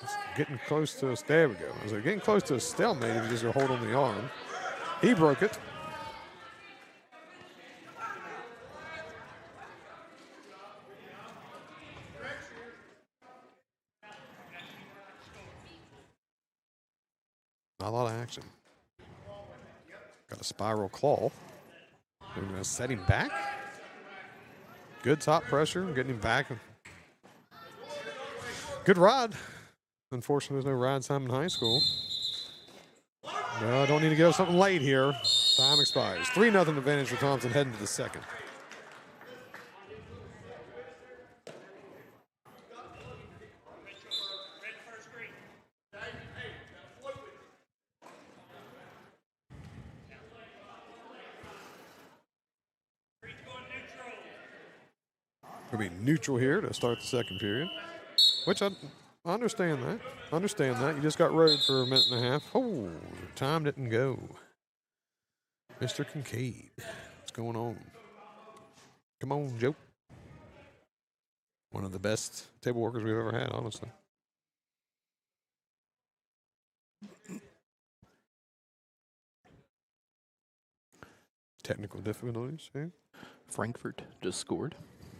It's getting close to us. There we go. I was like, getting close to a stalemate if you just go hold on the arm. He broke it. Not a lot of action. Got a spiral claw. They're going to set him back. Good top pressure, getting him back. Good ride. Unfortunately, there's no ride time in high school. No, don't need to go something late here. Time expires. 3-0 advantage for Thompson heading to the second. We'll be neutral here to start the second period, which I understand that. Understand that. You just got rode for a minute and a half. Oh, time didn't go. Mr. Kincaid, what's going on? Come on, Joe. One of the best table workers we've ever had, honestly. Technical difficulties. Yeah. Frankfurt just scored.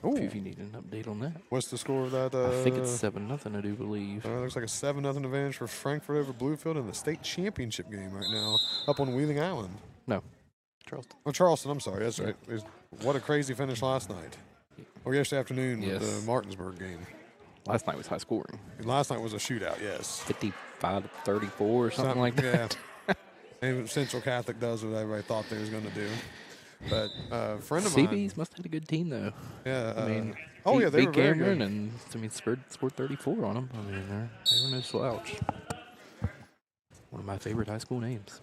Ooh. If you need an update on that. What's the score of that? I think it's 7-0, I do believe. Looks like a 7-0 advantage for Frankfurt over Bluefield in the state championship game right now, up on Wheeling Island. No, Charleston. Oh, Charleston, I'm sorry. That's right. What a crazy finish last night. Or yesterday afternoon with the Martinsburg game. Last night was high scoring. Last night was a shootout, yes. 55-34 or something like that. Yeah. And Central Catholic does what everybody thought they was going to do. But a friend of mine. CB's must have had a good team, though. Yeah. I mean, they were very Cameron good. And scored 34 on them. I mean, they were no slouch. One of my favorite high school names.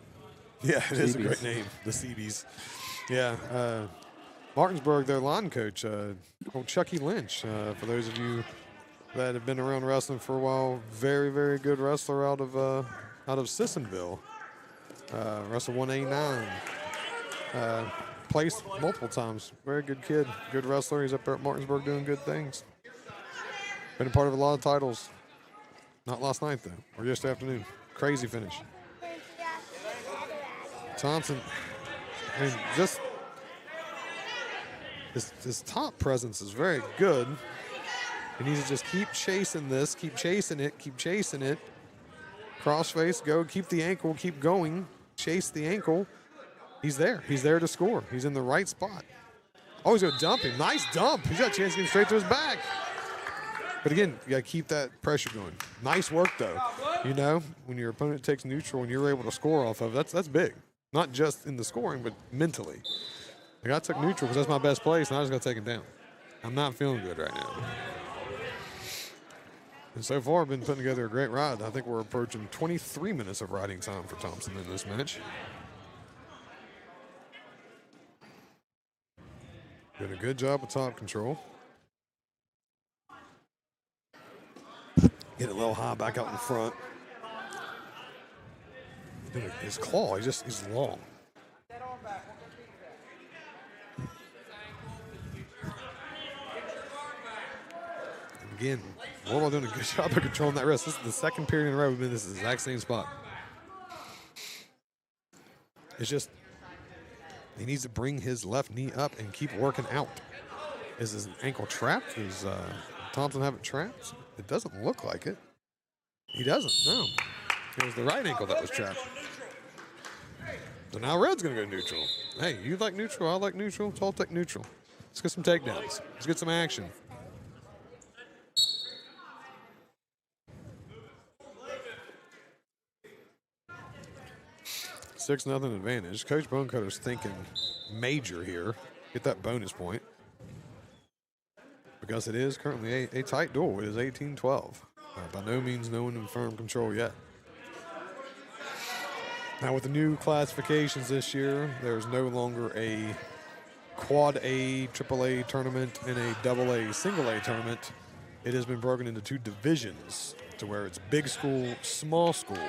Yeah, it is a great name, the CBs. Yeah. Martinsburg, their line coach, old Chucky Lynch. For those of you that have been around wrestling for a while, very, very good wrestler out of Sissonville. Wrestled 189. Placed multiple times. Very good kid, good wrestler. He's up there at Martinsburg doing good things. Been a part of a lot of titles. Not last night, though, or yesterday afternoon. Crazy finish. Thompson, I mean, just his top presence is very good. He needs to just keep chasing this, keep chasing it. Crossface, go, keep the ankle, keep going, chase the ankle. He's there. He's there to score. He's in the right spot. Oh, he's going to dump him. Nice dump. He's got a chance to get him straight to his back. But again, you got to keep that pressure going. Nice work, though. You know, when your opponent takes neutral and you're able to score off of it, that's big. Not just in the scoring, but mentally. Like, I took neutral because that's my best place, and I just got to take it down. I'm not feeling good right now. And so far, I've been putting together a great ride. I think we're approaching 23 minutes of riding time for Thompson in this match. Doing a good job with top control. Get a little high back out in front. His claw, he's long. And again, Warlow doing a good job of controlling that wrist. This is the second period in a row we've been in this exact same spot. It's just, he needs to bring his left knee up and keep working out. Is his ankle trapped? Does Thompson have it trapped? It doesn't look like it. He doesn't, no. It was the right ankle that was trapped. So now Red's going to go neutral. Hey, you like neutral, I like neutral, so I'll take neutral. Let's get some takedowns. Let's get some action. 6-0 advantage. Coach Bonecutter's thinking major here. Get that bonus point. Because it is currently a tight duel. It is 18-12. By no means no one in firm control yet. Now with the new classifications this year, there's no longer a quad A, triple A tournament and a double A, single A tournament. It has been broken into two divisions to where it's big school, small school.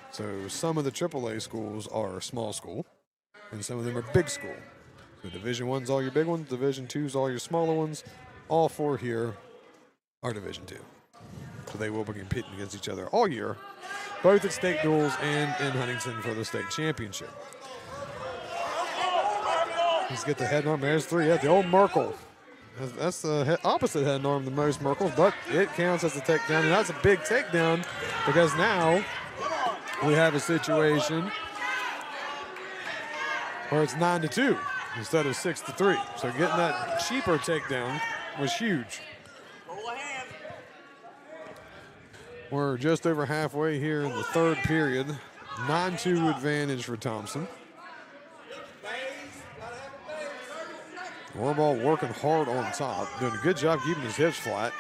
So some of the triple A schools are small school and some of them are big school. So Division 1's all your big ones, Division 2's all your smaller ones. All four here are Division 2. So they will be competing against each other all year, both at state duels and in Huntington for the state championship. Let's get the head arm. There's three. Yeah, the old Merkel. That's the opposite head arm than most Merkels, but it counts as a takedown, and that's a big takedown because now we have a situation where it's 9-2 instead of 6-3. So getting that cheaper takedown was huge. We're just over halfway here in the third period. 9-2 advantage for Thompson. Warbaugh working hard on top, doing a good job keeping his hips flat.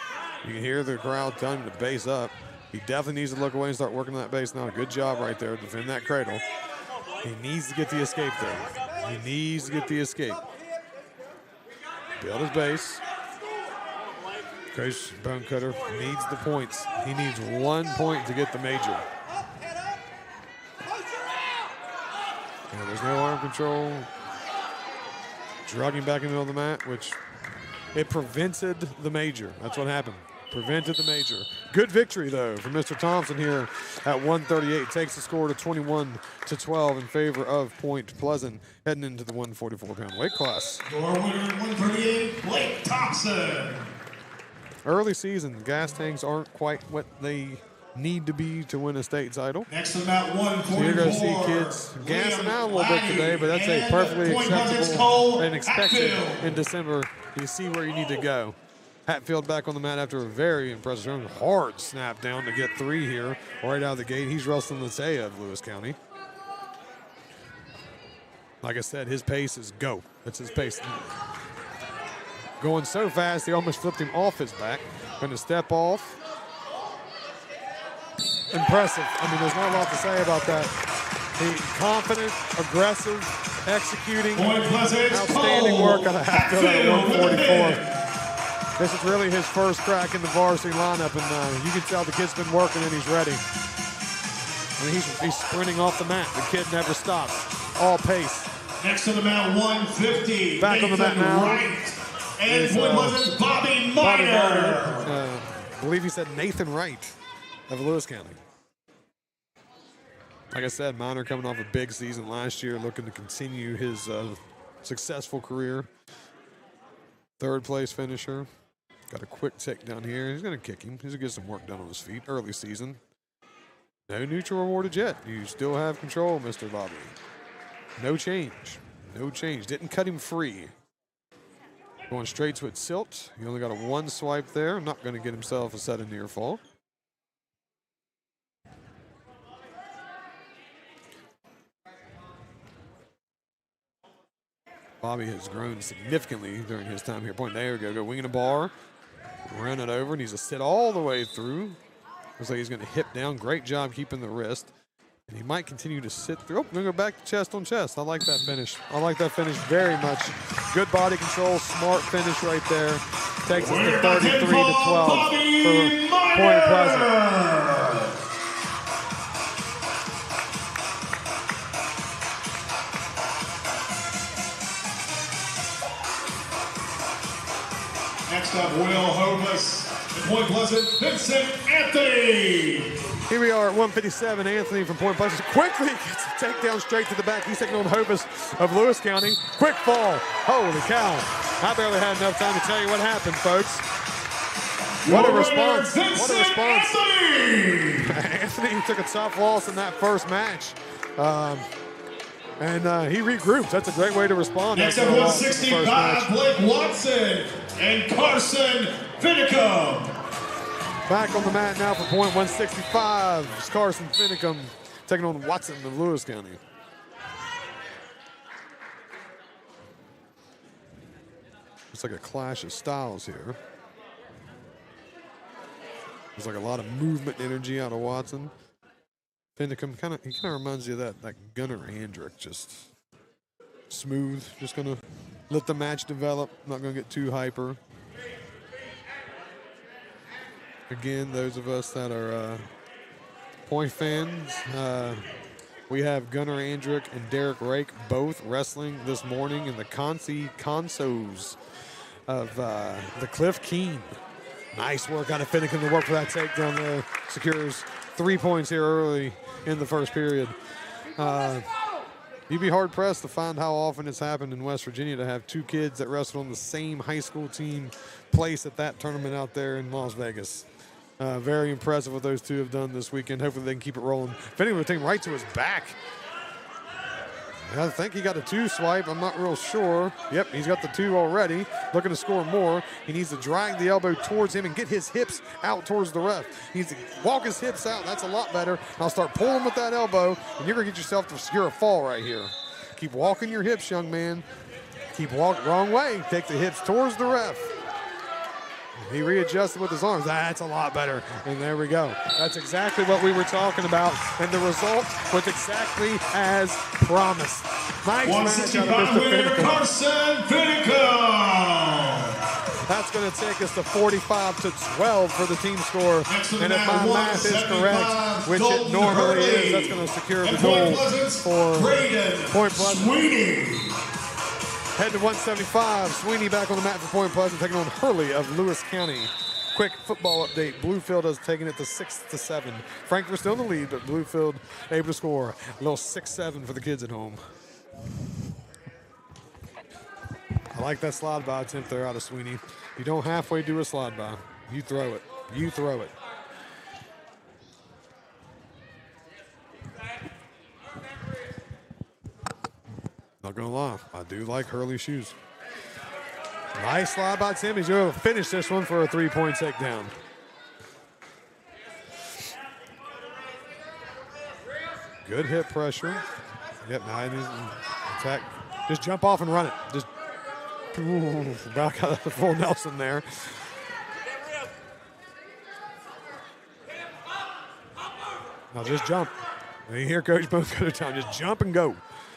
You can hear the crowd telling him to base up. He definitely needs to look away and start working on that base now. Good job right there, defend that cradle. He needs to get the escape there. He needs to get the escape. Build his base. Coach Bonecutter needs the points. He needs 1 point to get the major. And there's no arm control. Drugging back in the middle of the mat, which It prevented the major. That's what happened. Prevented the major. Good victory, though, for Mr. Thompson here at 138. Takes the score to 21-12 in favor of Point Pleasant, heading into the 144-pound weight class. Your winner at 138, Blake Thompson. Early season, gas tanks aren't quite what they need to be to win a state title. Next to Mount 144. So you're going to see kids gassing out a little bit today, but that's a perfectly acceptable and expected in December. You see where you need to go. Hatfield back on the mat after a very impressive run. Hard snap down to get 3 here right out of the gate. He's Rustin Latea of Lewis County. Like I said, his pace is go. That's his pace. Going so fast, he almost flipped him off his back. Going to step off. Impressive. I mean, there's not a lot to say about that. Confident, aggressive, executing. Outstanding work out of Hatfield at 144. This is really his first crack in the varsity lineup, and you can tell the kid's been working and he's ready. I mean, he's sprinting off the mat. The kid never stops. All pace. Next to the mat, 150. Back on the mat now. And Point Pleasant, Bobby Miner. I believe he said Nathan Wright of Lewis County. Like I said, Miner coming off a big season last year, looking to continue his successful career. Third place finisher. Got a quick tick down here. He's going to kick him. He's going to get some work done on his feet. Early season. No neutral awarded yet. You still have control, Mr. Bobby. No change. No change. Didn't cut him free. Going straight to its silt. He only got a 1 swipe there. Not going to get himself a set of near fall. Bobby has grown significantly during his time here. Point, there we go. Go winging a bar. Run it over. Needs to sit all the way through. Looks like he's going to hip down. Great job keeping the wrist. And he might continue to sit through. Oh, going to go back to chest on chest. I like that finish. I like that finish very much. Good body control. Smart finish right there. Takes us to 33-12 for Point Pleasant. Next up, Will Hovis. Point Pleasant, Vincent Anthony. Here we are at 157. Anthony from Point Pleasant quickly gets a takedown straight to the back. He's taking on Hovis of Lewis County. Quick fall. Holy cow. I barely had enough time to tell you what happened, folks. What a response. What a response. Anthony took a tough loss in that first match. And he regroups. That's a great way to respond. Next up, 165, Blake Watson and Carson Finicum. Back on the mat now for Point 165. It's Carson Finicum taking on Watson of Lewis County. It's like a clash of styles here. There's like a lot of movement energy out of Watson. Finicum he kind of reminds you of that Gunnar Andrick, just smooth, just gonna let the match develop, not gonna get too hyper. Again, those of us that are Point fans, we have Gunnar Andrick and Derek Rake both wrestling this morning in the consos of the Cliff Keen. Nice work out of Finicum to work for that takedown there. Secures 3 points here early in the first period. You'd be hard-pressed to find how often it's happened in West Virginia to have 2 kids that wrestled on the same high school team place at that tournament out there in Las Vegas. Very impressive what those 2 have done this weekend. Hopefully they can keep it rolling. Finicum with the team right to his back. I think he got a 2 swipe. I'm not real sure. Yep, he's got the 2 already. Looking to score more. He needs to drag the elbow towards him and get his hips out towards the ref. He needs to walk his hips out. That's a lot better. I'll start pulling with that elbow, and you're going to get yourself to secure a fall right here. Keep walking your hips, young man. Keep walking wrong way. Take the hips towards the ref. He readjusted with his arms. That's a lot better. And there we go. That's exactly what we were talking about. And the result was exactly as promised. Nice match out of Mr. Finicum. Carson Finicum. That's going to take us to 45-12 for the team score. And if my math is correct, which it normally is, that's going to secure the goal for Point Pleasant. Heading to 175. Sweeney back on the mat for Point Pleasant, taking on Hurley of Lewis County. Quick football update. Bluefield has taken it to 6-7. Frankfort still in the lead, but Bluefield able to score a little 6-7 for the kids at home. I like that slide by attempt there out of Sweeney. You don't halfway do a slide by. You throw it. You throw it. Not gonna lie, I do like Hurley's shoes. Nice slide by Tim. He's going to finish this one for a 3-point takedown. Good hip pressure. Yep, now he needs to attack. Just jump off and run it. Just back out of the full Nelson there. Now just jump. And you hear Coach Boone go to town. Just jump and go.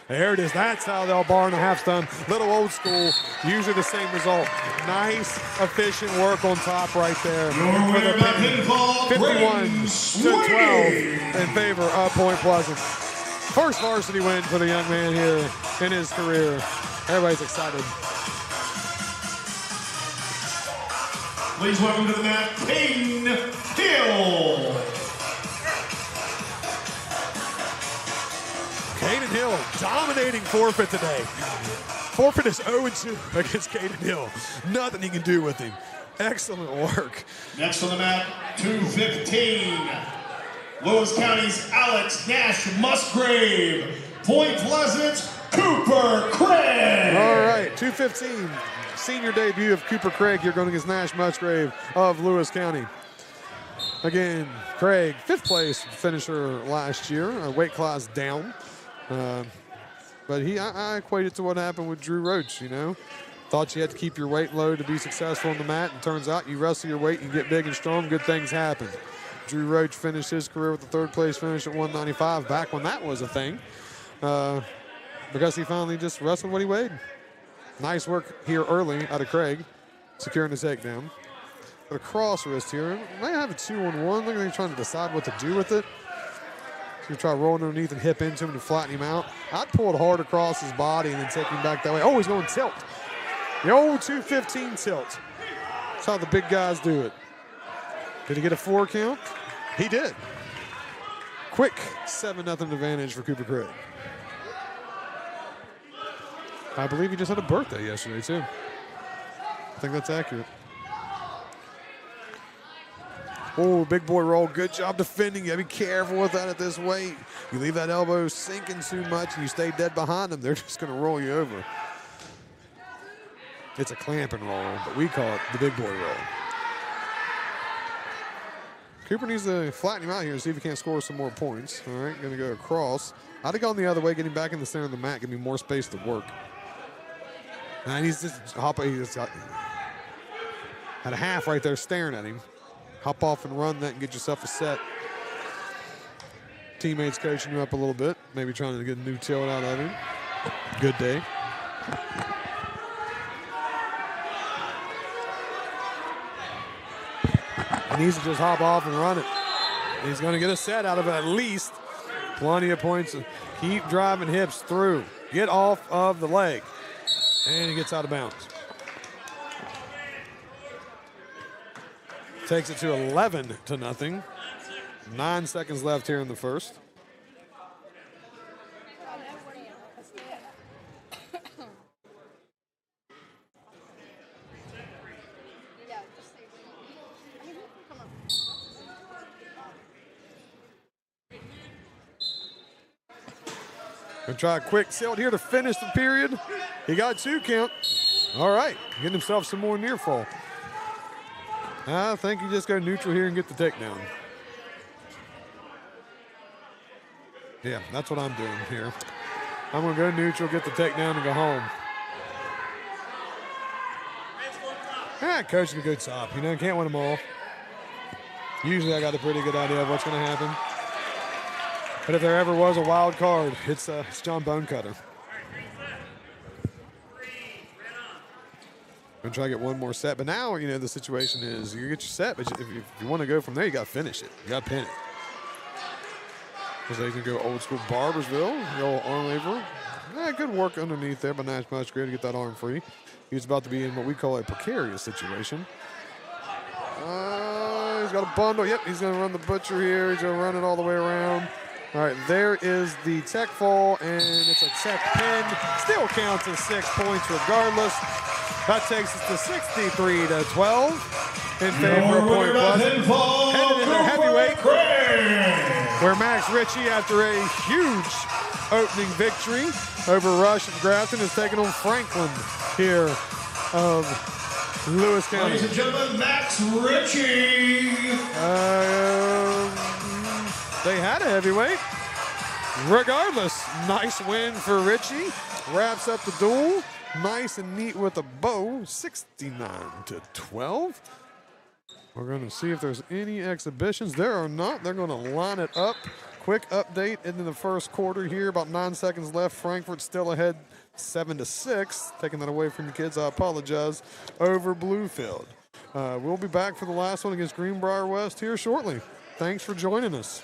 There it is. That's how they'll bar in a half stun. Little old school. Usually the same result. Nice, efficient work on top right there. For the pin. 51-12 in favor of Point Pleasant. First varsity win for the young man here in his career. Everybody's excited. Please welcome to the mat, Caden Hill. Caden Hill dominating forfeit today. Forfeit is 0-2 against Caden Hill. Nothing he can do with him. Excellent work. Next on the mat, 215. Lewis County's Alex Nash Musgrave. Point Pleasant, Cooper Craig. All right, 215. Senior debut of Cooper Craig here going against Nash Musgrave of Lewis County. Again, Craig, 5th place finisher last year, a weight class down. But I equate it to what happened with Drew Roach, you know. Thought you had to keep your weight low to be successful on the mat, and turns out you wrestle your weight, you get big and strong, good things happen. Drew Roach finished his career with a 3rd place finish at 195 back when that was a thing, because he finally just wrestled what he weighed. Nice work here early out of Craig, securing the takedown. Got a cross wrist here. Might have a 2-on-1. Look at him trying to decide what to do with it. You try rolling underneath and hip into him to flatten him out. I'd pull it hard across his body and then take him back that way. Oh, he's going tilt. The old 215 tilt. That's how the big guys do it. Did he get a 4 count? He did. Quick 7-0 advantage for Cooper Craig. I believe he just had a birthday yesterday, too. I think that's accurate. Oh, big boy roll. Good job defending. You got to be careful with that at this weight. You leave that elbow sinking too much and you stay dead behind them, they're just going to roll you over. It's a clamp and roll, but we call it the big boy roll. Cooper needs to flatten him out here and see if he can't score some more points. All right, going to go across. I'd have gone the other way, getting back in the center of the mat, give me more space to work. And he's just hopping. He just got, had a half right there staring at him. Hop off and run that and get yourself a set. Teammates coaching you up a little bit, maybe trying to get a new tilt out of him. Good day. He needs to just hop off and run it. He's going to get a set out of it at least. Plenty of points. Keep driving hips through. Get off of the leg. And he gets out of bounds. Takes it to 11-0. 9 seconds left here in the first. Gonna try a quick tilt here to finish the period. He got 2 count. All right, getting himself some more near fall. I think you just go neutral here and get the takedown. Yeah, that's what I'm doing here. I'm gonna go neutral, get the takedown, and go home. Yeah, coach can go top. You know, can't win them all. Usually I got a pretty good idea of what's gonna happen. But if there ever was a wild card, it's John Bonecutter. Gonna try to get one more set, but now, you know, the situation is you get your set, but if you want to go from there, you got to finish it. You got to pin it. As they can go old school Barbersville, the old arm lever. Yeah, good work underneath there by Nash Musgrave to get that arm free. He's about to be in what we call a precarious situation. He's got a bundle. Yep, he's going to run the butcher here. He's going to run it all the way around. All right, there is the tech fall, and it's a tech pin. Still counts as 6 points regardless. That takes us to 63-12 in favor of Point Pleasant. Headed into heavyweight, where Max Ritchie, after a huge opening victory over Rush and Grafton, is taking on Franklin here of Lewis County. Ladies and gentlemen, Max Ritchie. They had a heavyweight. Regardless, nice win for Ritchie. Wraps up the duel. Nice and neat with a bow. 69-12. We're going to see if there's any exhibitions. There are not. They're going to line it up. Quick update into the first quarter here. About 9 seconds left. Frankfurt still ahead 7-6. Taking that away from the kids, I apologize, over Bluefield. We'll be back for the last one against Greenbrier West here shortly. Thanks for joining us.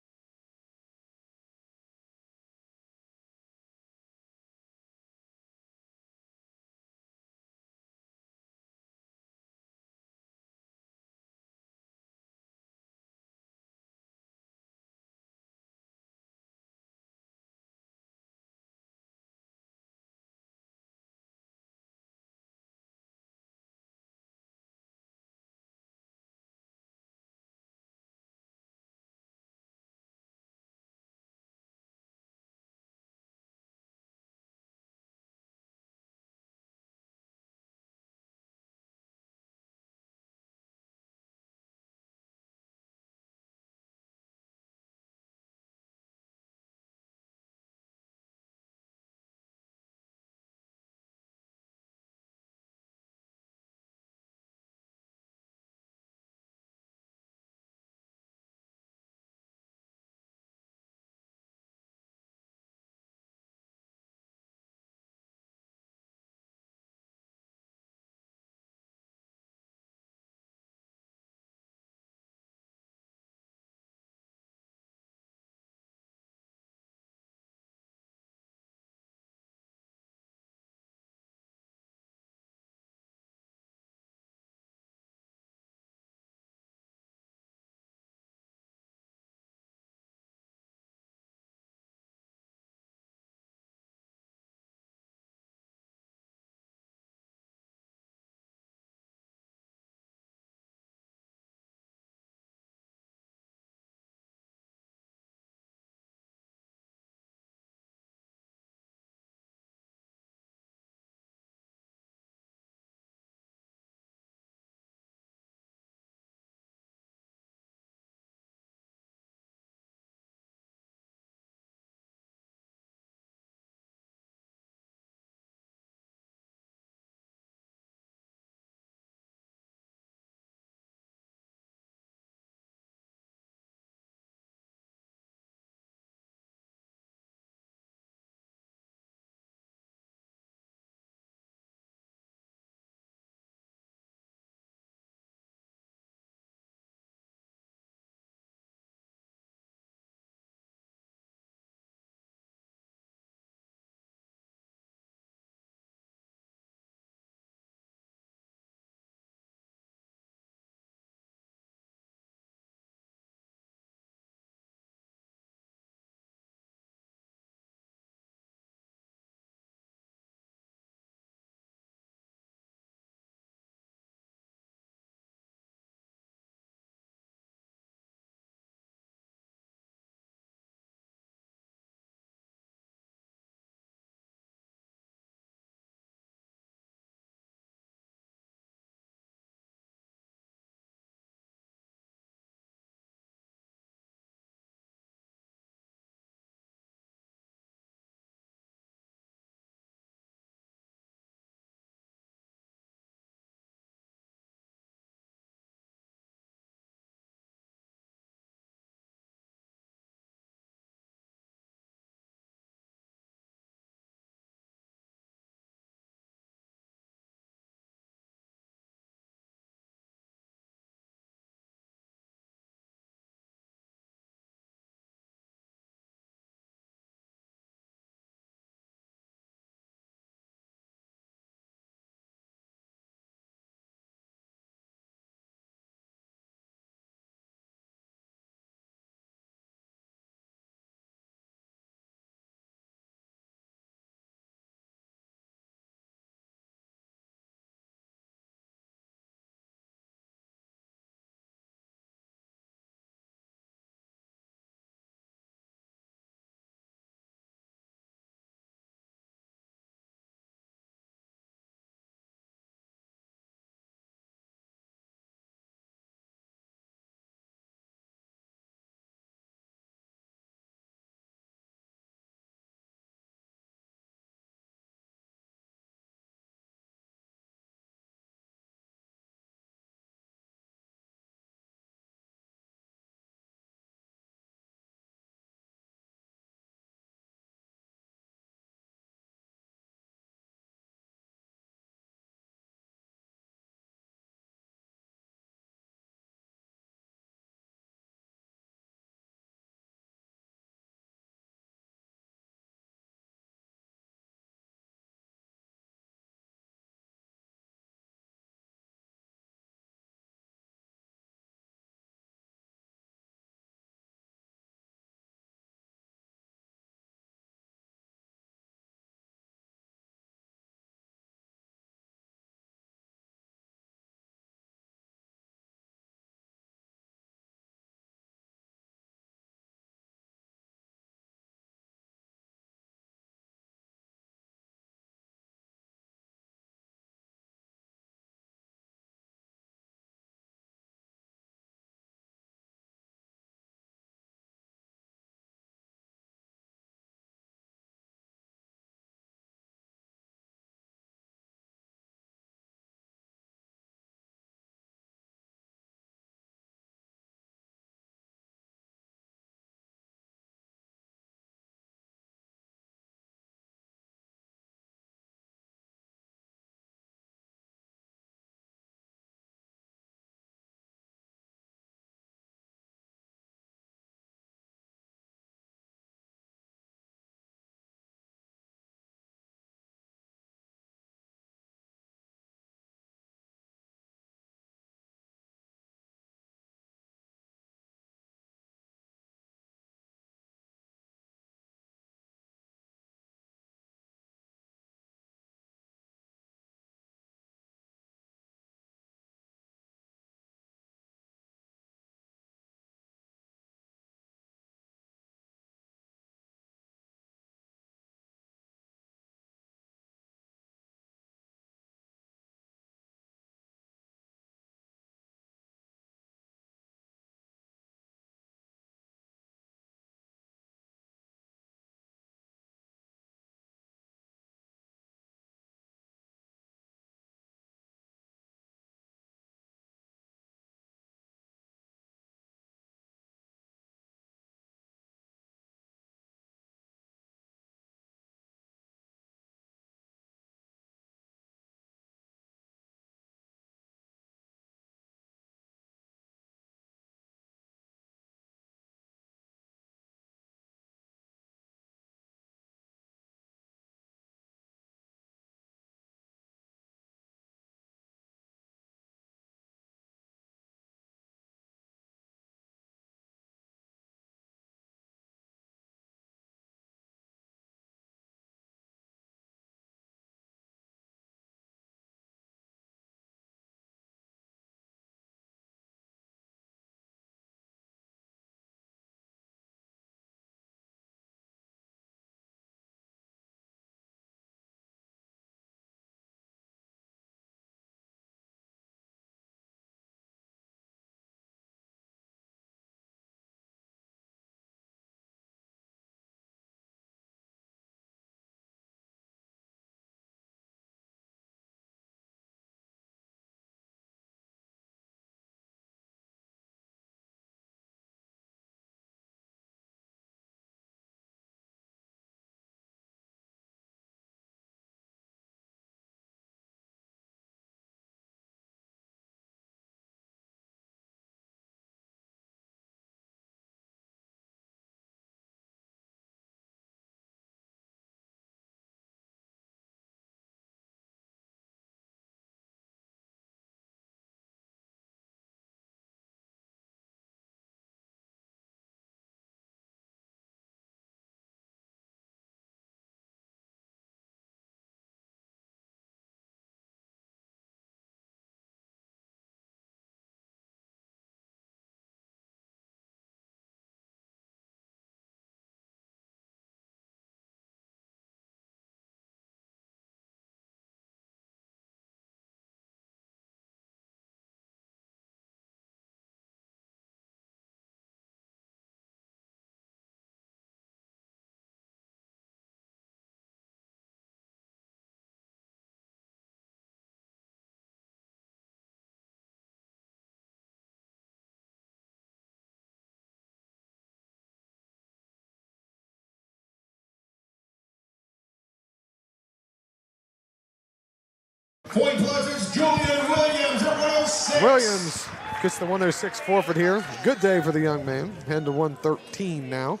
Point Pleasant's Julian Williams at 106. Williams gets the 106 forfeit here. Good day for the young man. Heading to 113 now.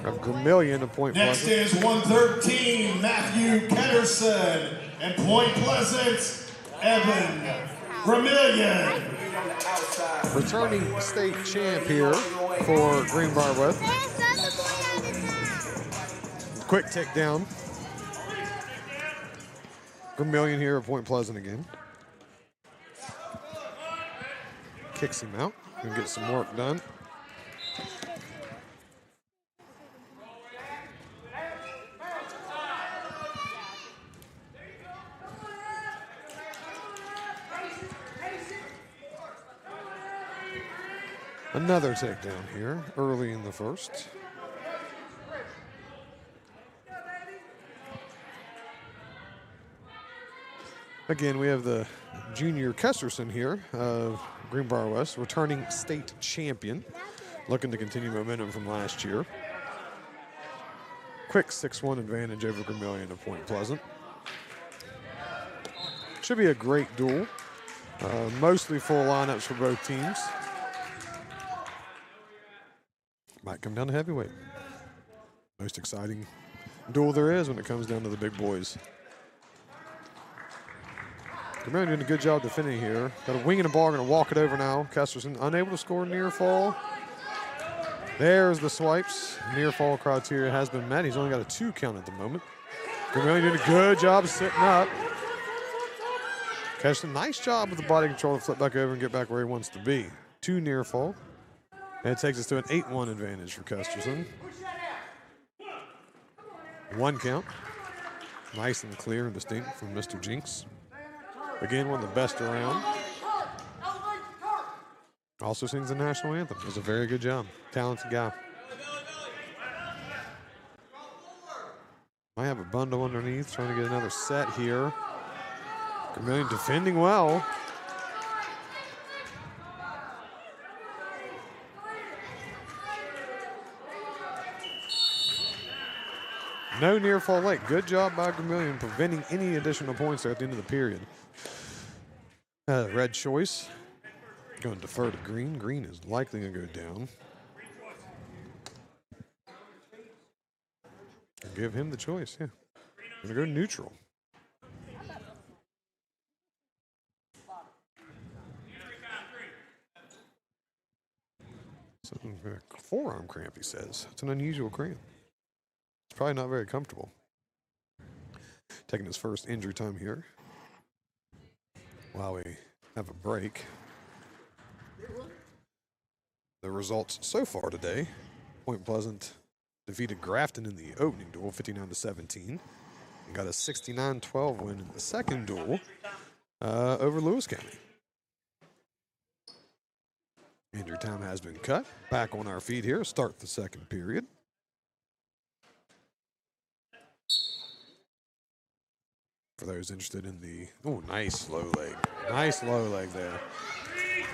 Of Vermillion at Point Next Pleasant. is 113, Matthew Ketterson. And Point Pleasant, Evan Vermillion. Returning state champ here for Greenbrier West. Quick tick down. Vermillion here at Point Pleasant again. Kicks him out. Gonna get some work done. Another takedown here early in the first. Again, we have the junior Kesterson here of Greenbrier West, returning state champion, looking to continue momentum from last year. Quick 6-1 advantage over Vermillion of Point Pleasant. Should be a great duel. Mostly full lineups for both teams. Might come down to heavyweight. Most exciting duel there is when it comes down to the big boys. Vermillion doing a good job defending here. Got a wing and a bar, gonna walk it over now. Kesterson unable to score near fall. There's the swipes. Near fall criteria has been met. He's only got a 2 count at the moment. Vermillion doing a good job sitting up. Kesterson, nice job with the body control to flip back over and get back where he wants to be. 2 near fall. And it takes us to an 8-1 advantage for Kesterson. 1 count. Nice and clear and distinct from Mr. Jinks. Again, one of the best around. Also sings the national anthem. Does a very good job. Talented guy. Might have a bundle underneath, trying to get another set here. Vermillion defending well. No near fall late. Good job by Vermillion preventing any additional points there at the end of the period. Red choice. Going to defer to green. Green is likely going to go down. Give him the choice, yeah. Going to go neutral. Forearm cramp, he says. It's an unusual cramp. It's probably not very comfortable. Taking his first injury time here. While we have a break. The results so far today. Point Pleasant defeated Grafton in the opening duel, 59-17. And got a 69-12 win in the second duel over Lewis County. Injury time has been cut. Back on our feet here. Start the second period. For those interested in the, oh, nice low leg. Nice low leg there.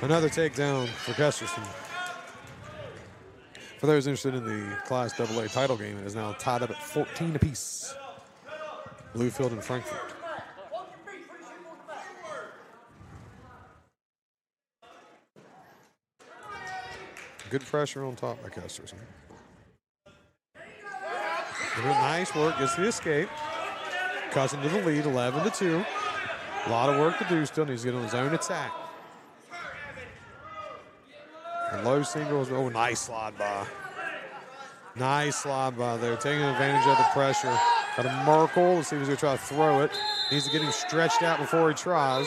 Another takedown for Kesterson. For those interested in the Class AA title game, it is now tied up at 14 apiece. Bluefield and Frankfurt. Good pressure on top by Kesterson. Nice work, gets the escape. Cuts into the lead, 11-2. A lot of work to do still. Needs to get on his own attack. And low singles. Oh, nice slide by. Nice slide by there. Taking advantage of the pressure. Got a Merkel. Let's see if he's going to try to throw it. Needs to get him stretched out before he tries.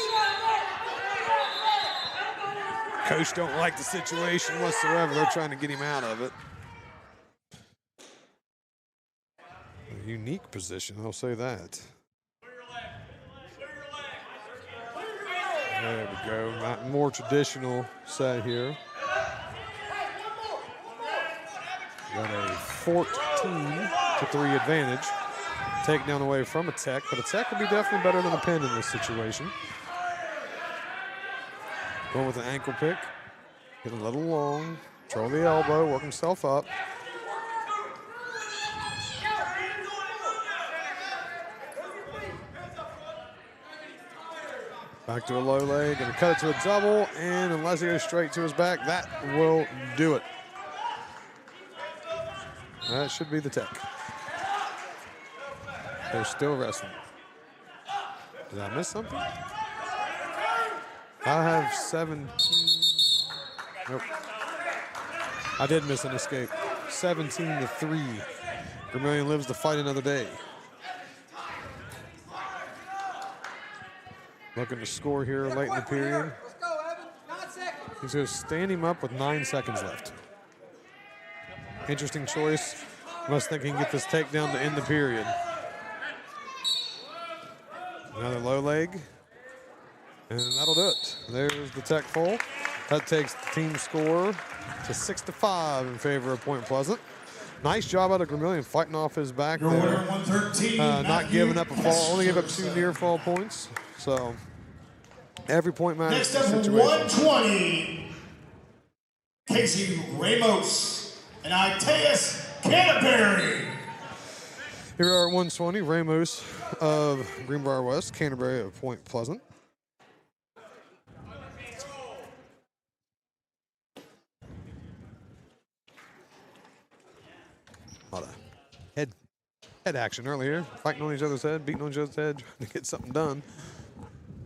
Coach don't like the situation whatsoever. They're trying to get him out of it. A unique position, I'll say that. There we go. More traditional set here. Got a 14-3 advantage. Takedown away from a tech, but a tech would be definitely better than a pin in this situation. Going with an ankle pick. Getting a little long. Control the elbow, work himself up. Back to a low leg, going to cut it to a double, and unless he goes straight to his back, that will do it. That should be the tech. They're still wrestling. Did I miss something? I have 17. Nope. I did miss an escape. 17-3. Vermillion lives to fight another day. Looking to score here late in the period. He's going to stand him up with 9 seconds left. Interesting choice. Must think he can get this takedown to end the period. Another low leg. And that'll do it. There's the tech full. That takes the team score to 6-5 in favor of Point Pleasant. Nice job out of Vermillion fighting off his back there. Not giving up a fall. Only gave up 2 near fall points. So every point matters. Next up, 120. Casey Ramos and Iteas Canterbury. Here we are at 120. Ramos of Greenbrier West, Canterbury of Point Pleasant. A lot of head action earlier, fighting on each other's head, beating on each other's head, trying to get something done.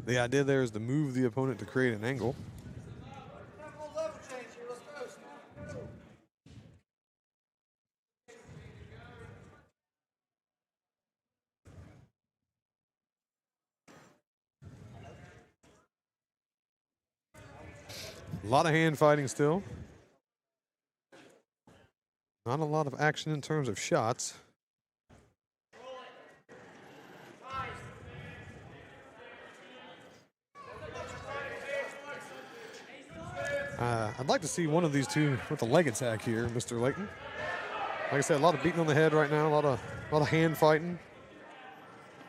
The idea there is to move the opponent to create an angle. A lot of hand fighting still. Not a lot of action in terms of shots. I'd like to see one of these two with a leg attack here, Mr. Layton. Like I said, a lot of beating on the head right now, a lot of hand fighting.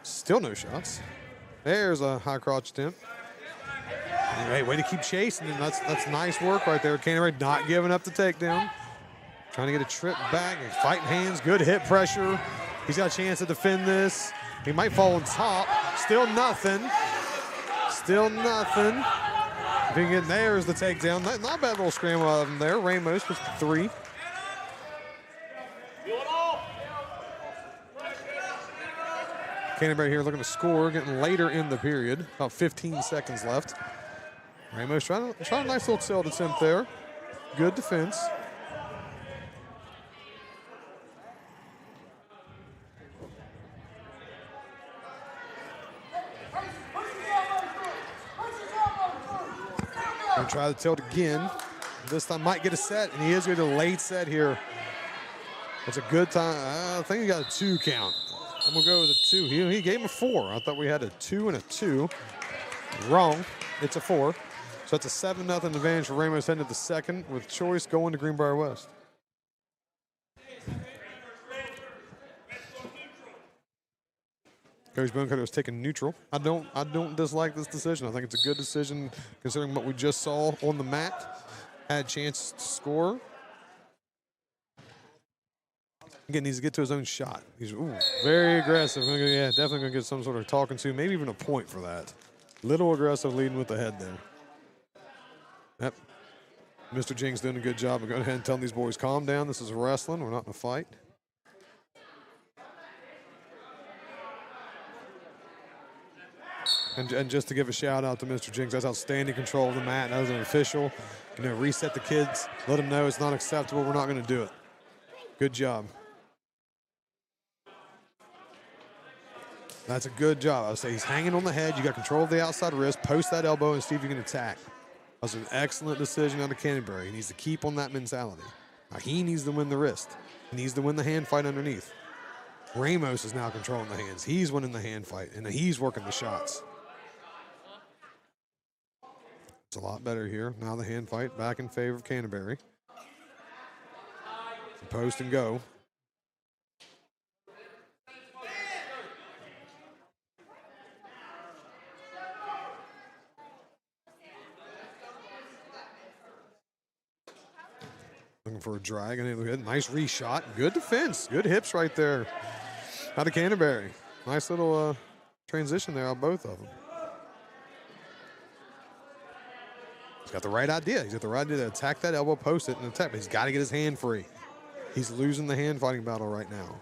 Still no shots. There's a high crotch attempt. Hey, way to keep chasing him. That's nice work right there. Canterbury not giving up the takedown. Trying to get a trip back and fighting hands. Good hip pressure. He's got a chance to defend this. He might fall on top. Still nothing. Still nothing. If he can get there's the takedown. Not a bad little scramble out of him there. Ramos with 3. Canterbury here looking to score, getting later in the period. About 15 seconds left. Ramos trying a nice little tilt attempt there. Good defense. Gonna try the tilt again. This time might get a set, and he is going to late set here. That's a good time. I think he got a 2 count. I'm gonna go with a 2. He gave him a 4. I thought we had a 2 and a 2. Wrong. It's a 4. So that's a 7-0 advantage for Ramos heading to the second, with choice going to Greenbrier West. Coach Bonecutter was taking neutral. I don't dislike this decision. I think it's a good decision considering what we just saw on the mat. Had a chance to score. Again, needs to get to his own shot. He's very aggressive. Yeah, definitely gonna get some sort of talking to, maybe even a point for that. Little aggressive leading with the head there. Yep. Mr. Jing's doing a good job of going ahead and telling these boys, calm down. This is wrestling. We're not in a fight. And just to give a shout out to Mr. Jinks, that's outstanding control of the mat. As an official, reset the kids, let them know it's not acceptable. We're not going to do it. Good job. That's a good job. I would say he's hanging on the head. You got control of the outside wrist. Post that elbow and see if you can attack. That's an excellent decision out of Canterbury. He needs to keep on that mentality. Now he needs to win the wrist. He needs to win the hand fight underneath. Ramos is now controlling the hands. He's winning the hand fight, and he's working the shots. It's a lot better here. Now the hand fight back in favor of Canterbury. Post and go. Looking for a drag. Nice reshot. Good defense. Good hips right there out of Canterbury. Nice little transition there on both of them. He's got the right idea. He's got the right idea to attack that elbow, post it, and attack. But he's got to get his hand free. He's losing the hand fighting battle right now.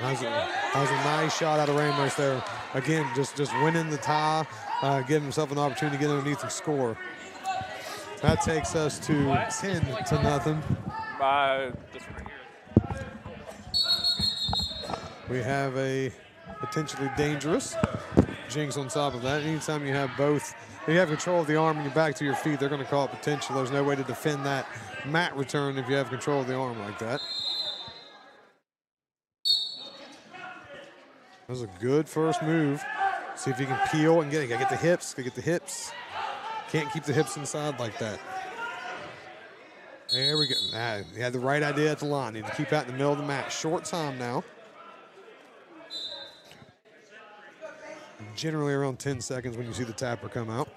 That was a nice shot out of Ramos there. Again, just winning the tie, giving himself an opportunity to get underneath and score. That takes us to 10-0. We have a potentially dangerous Jinx on top of that. Anytime you have both, you have control of the arm and you're back to your feet, they're going to call it potential. There's no way to defend that mat return if you have control of the arm like that. That was a good first move. See if you can peel and get it. Gotta get the hips. Gotta get the hips. Can't keep the hips inside like that. There we go. He had the right idea at the line. Need to keep that in the middle of the mat. Short time now. Generally around 10 seconds when you see the tapper come out.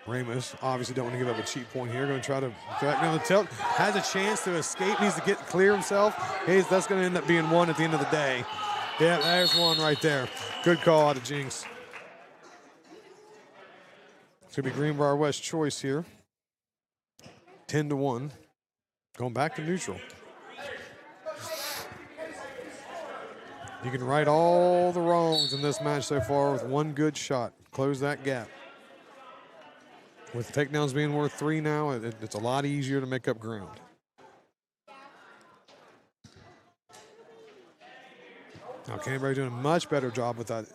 Ramos obviously don't want to give up a cheap point here. Going to try to back down the tilt. Has a chance to escape. Needs to get clear himself. That's going to end up being one at the end of the day. Yeah, there's one right there. Good call out of Jinx. It's going to be Greenbrier West choice here. 10-1. Going back to neutral. You can right all the wrongs in this match so far with one good shot. Close that gap. With takedowns being worth 3 now, it's a lot easier to make up ground. Now, Canterbury doing a much better job with that.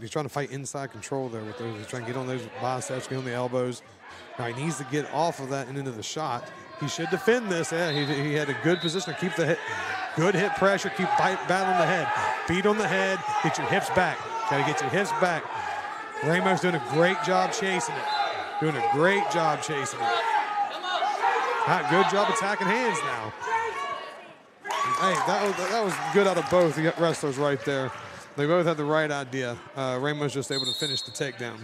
He's trying to fight inside control there. He's trying to get on those biceps, get on the elbows. Now, he needs to get off of that and into the shot. He should defend this. Yeah, he had a good position to keep the hit. Good hip pressure, keep battling the head. Beat on the head, get your hips back. Got to get your hips back. Ramos doing a great job chasing it. Doing a great job chasing it. Good job attacking hands now. Hey, that was good out of both the wrestlers right there. They both had the right idea. Ramos just able to finish the takedown.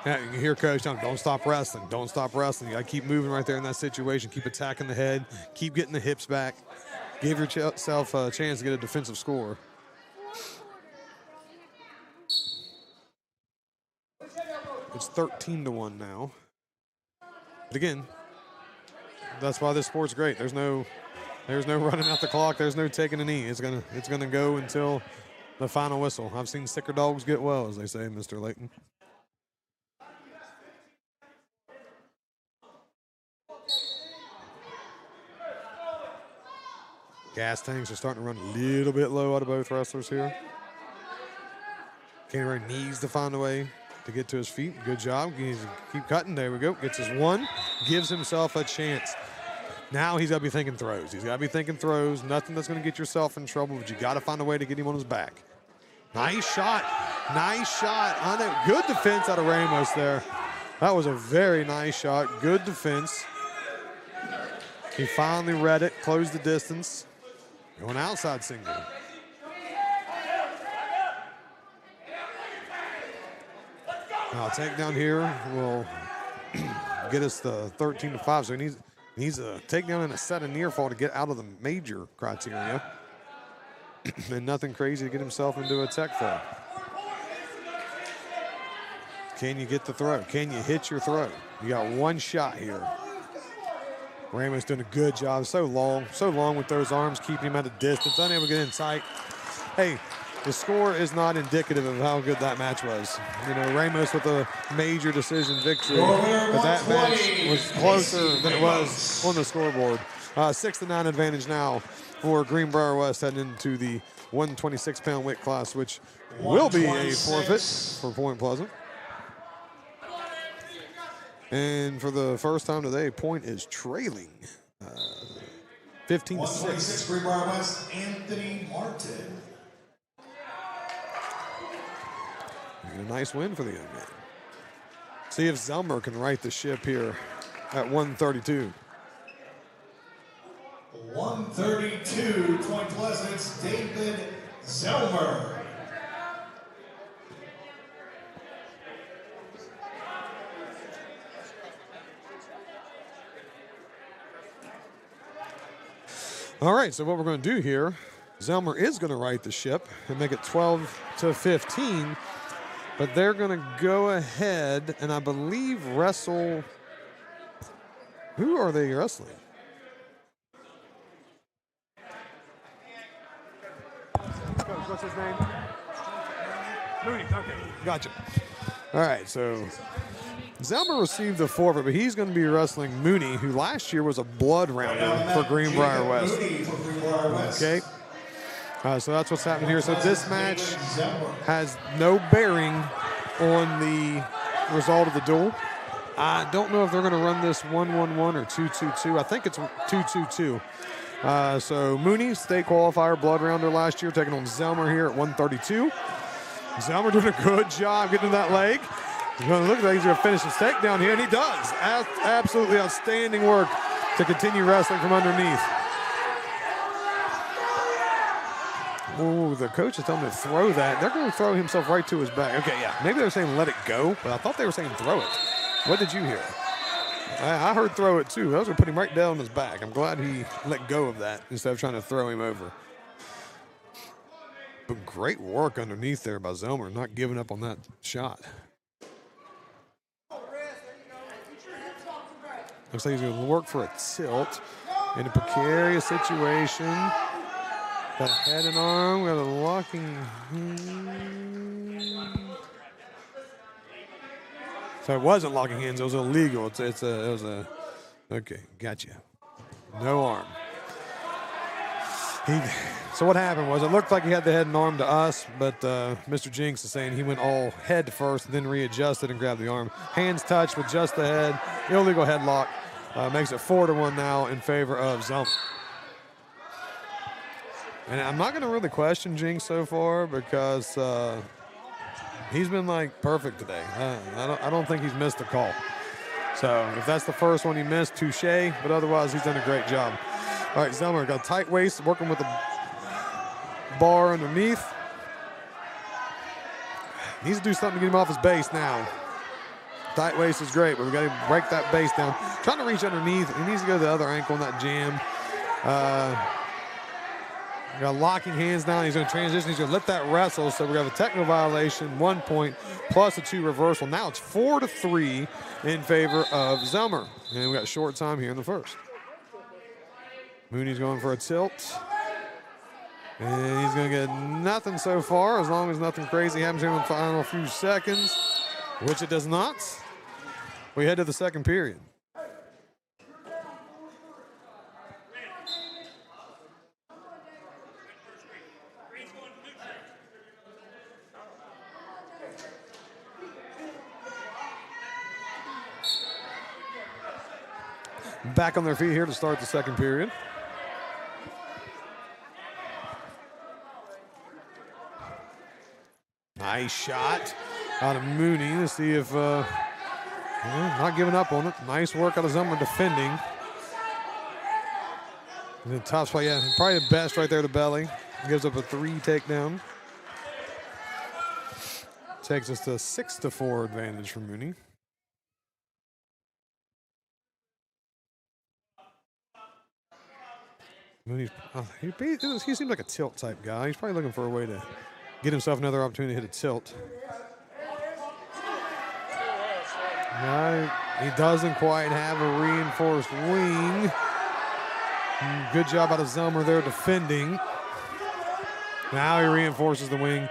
Yeah, you hear Coach telling him, don't stop wrestling. Don't stop wrestling. You got to keep moving right there in that situation. Keep attacking the head. Keep getting the hips back. Give yourself a chance to get a defensive score. It's 13-1 now. But again, that's why this sport's great. There's no running out the clock. There's no taking a knee. It's gonna go until the final whistle. I've seen sicker dogs get well, as they say, Mr. Layton. Gas tanks are starting to run a little bit low out of both wrestlers here. Canterbury needs to find a way to get to his feet. Good job. He needs to keep cutting. There we go. Gets his one. Gives himself a chance. Now he's got to be thinking throws. He's got to be thinking throws. Nothing that's going to get yourself in trouble, but you got to find a way to get him on his back. Nice shot. Nice shot. Good defense out of Ramos there. That was a very nice shot. Good defense. He finally read it. Closed the distance. Going outside single. Now, a takedown here will get us the 13-5. So he needs a takedown and a set of near fall to get out of the major criteria. And nothing crazy to get himself into a tech fall. Can you get the throw? Can you hit your throw? You got one shot here. Ramos doing a good job. So long with those arms, keeping him at a distance, unable to get in tight. Hey, the score is not indicative of how good that match was. You know, Ramos with a major decision victory, but that match was closer than it was on the scoreboard. 6-9 advantage now for Greenbrier West heading into the 126-pound weight class, which will be a forfeit for Point Pleasant. And for the first time today, Point is trailing 15-6. Greenbrier West, Anthony Martin. And a nice win for the young man. See if Zelmer can right the ship here at 132. 132, Point Pleasant's David Zelmer. All right, so what we're going to do here Zelmer is going to right the ship and make it 12-15, but they're going to go ahead and I believe wrestle. Who are they wrestling? What's his name? Mooney. Okay, gotcha. All right, so Zelmer received the forfeit, but he's going to be wrestling Mooney, who last year was a blood rounder for Greenbrier West. Okay. So that's what's happening here. So this match has no bearing on the result of the duel. I don't know if they're going to run this 1-1-1 or 2-2-2. I think it's 2-2-2. So Mooney, state qualifier, blood rounder last year, taking on Zelmer here at 132. Zelmer doing a good job getting to that leg. He's going to look like he's going to finish his takedown here, and he does. Absolutely outstanding work to continue wrestling from underneath. Oh, the coach is telling him to throw that. They're going to throw himself right to his back. Okay, yeah. Maybe they were saying let it go, but I thought they were saying throw it. What did you hear? I heard throw it too. I was going to put him right down on his back. I'm glad he let go of that instead of trying to throw him over. But great work underneath there by Zelmer, not giving up on that shot. Looks like he's going to work for a tilt in a precarious situation. Got a head and arm, got a locking. So it wasn't locking hands, it was illegal. It was a, okay, gotcha. No arm. So what happened was it looked like he had the head and arm to us, but Mr. Jinx is saying he went all head first, then readjusted and grabbed the arm. Hands touched with just the head. Illegal headlock. Makes it 4-1 now in favor of Zelmer. And I'm not going to really question Jinx so far because he's been like perfect today. I don't think he's missed a call. So if that's the first one he missed, touche. But otherwise, he's done a great job. All right, Zelmer got a tight waist, working with the bar underneath. Needs to do something to get him off his base now. Tight waist is great, but we got to break that base down. Trying to reach underneath. He needs to go to the other ankle in that jam. Got locking hands now. He's going to transition. He's going to let that wrestle. So we have a technical violation, 1 point, plus a 2 reversal. Now it's 4-3 in favor of Zelmer. And we got short time here in the first. Mooney's going for a tilt. And he's going to get nothing so far, as long as nothing crazy happens here in the final few seconds, which it does not. We head to the second period. Back on their feet here to start the second period. Nice shot out of Mooney to see if, not giving up on it. Nice work out of Zelmer defending. And the top spot, yeah, probably the best right there to belly. Gives up a 3 takedown. Takes us to 6-4 advantage for Mooney. Mooney's, he seems like a tilt type guy. He's probably looking for a way to get himself another opportunity to hit a tilt. No, he doesn't quite have a reinforced wing. Good job out of Zelmer there defending. Now he reinforces the wing.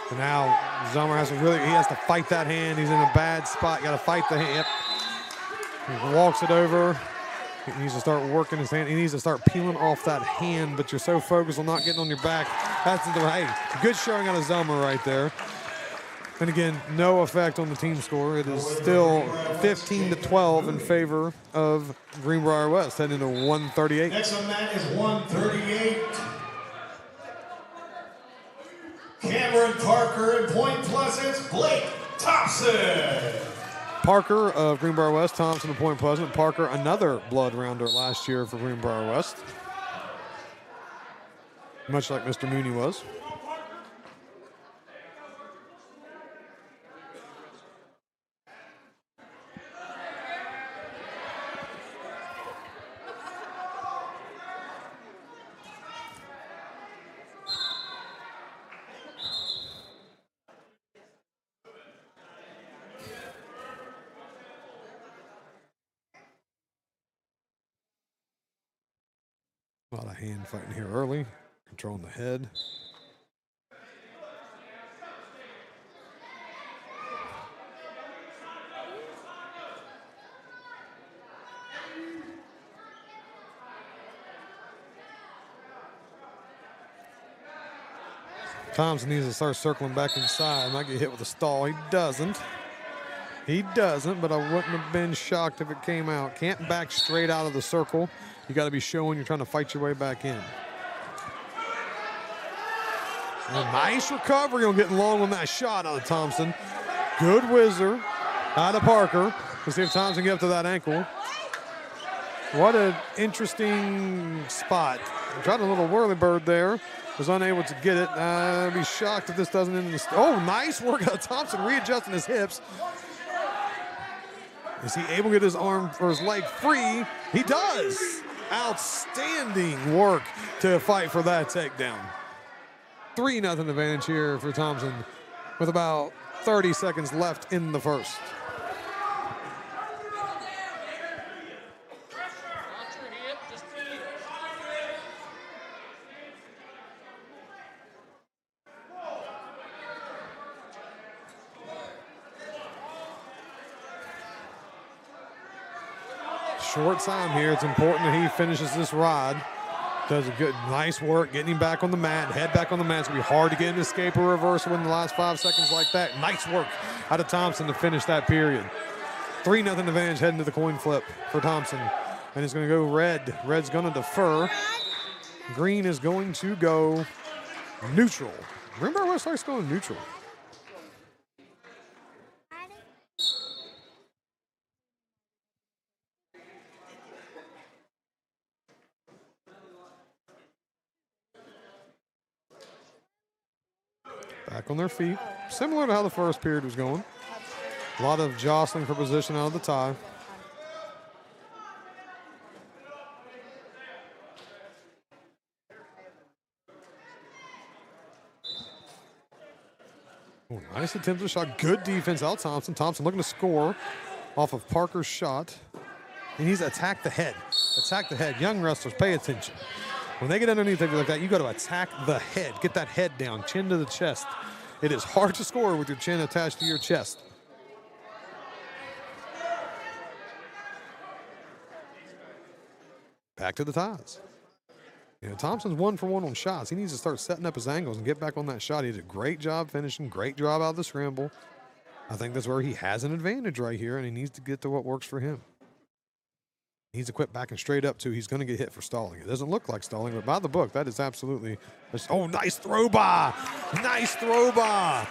And now Zelmer has to fight that hand. He's in a bad spot. Got to fight the hand. Yep. He walks it over. He needs to start working his hand. He needs to start peeling off that hand, but you're so focused on not getting on your back. That's the hey, good showing out of Zelmer right there. And again, no effect on the team score. It is still 15-12 in favor of Greenbrier West, heading to 138. Next on that is 138. Cameron Parker and point plus it's Blake Thompson. Parker of Greenbrier West, Thompson of Point Pleasant. Parker, another blood rounder last year for Greenbrier West. Much like Mr. Mooney was. A lot of hand fighting here early, controlling the head. Thompson needs to start circling back inside. Might get hit with a stall. He doesn't. He doesn't, but I wouldn't have been shocked if it came out. Can't back straight out of the circle. You got to be showing you're trying to fight your way back in. A nice recovery on getting long on that shot out of Thompson. Good whizzer out of Parker. Let's see if Thompson can get up to that ankle. What an interesting spot. Tried a little whirly bird there. Was unable to get it. I'd be shocked if this doesn't end in the... Oh, nice work out of Thompson, readjusting his hips. Is he able to get his arm or his leg free? He does. Outstanding work to fight for that takedown. 3-0 advantage here for Thompson with about 30 seconds left in the first. Short time here. It's important that he finishes this rod. Does a good, nice work getting him back on the mat, head back on the mat. It's going to be hard to get an escape or reversal in the last 5 seconds like that. Nice work out of Thompson to finish that period. 3-0 advantage heading to the coin flip for Thompson. And it's going to go red. Red's going to defer. Green is going to go neutral. Greenbrier West likes going neutral. Back on their feet. Similar to how the first period was going. A lot of jostling for position out of the tie. Oh, nice attempt at a shot. Good defense out Thompson. Thompson looking to score off of Parker's shot. He needs to attack the head. Attack the head. Young wrestlers, pay attention. When they get underneath like that, you got to attack the head. Get that head down, chin to the chest. It is hard to score with your chin attached to your chest. Back to the ties. You know, Thompson's 1 for 1 on shots. He needs to start setting up his angles and get back on that shot. He did a great job finishing, great job out of the scramble. I think that's where he has an advantage right here, and he needs to get to what works for him. He needs to quit backing straight up, too. He's going to get hit for stalling. It doesn't look like stalling, but by the book, that is absolutely... Oh, nice throw by. Nice throw by.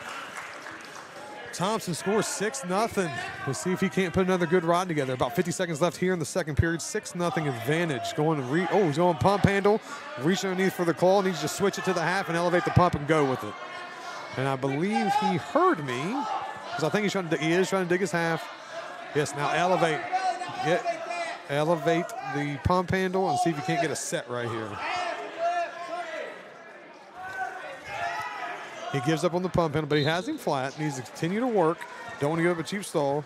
Thompson scores 6-0. Let's see if he can't put another good rod together. About 50 seconds left here in the second period. 6-0 advantage. Going to he's going pump handle. Reach underneath for the claw. Needs to switch it to the half and elevate the pump and go with it. And I believe he heard me, because I think he is trying to dig his half. Yes, now elevate. Elevate the pump handle and see if you can't get a set right here. He gives up on the pump handle, but he has him flat. Needs to continue to work. Don't want to give up a cheap stall.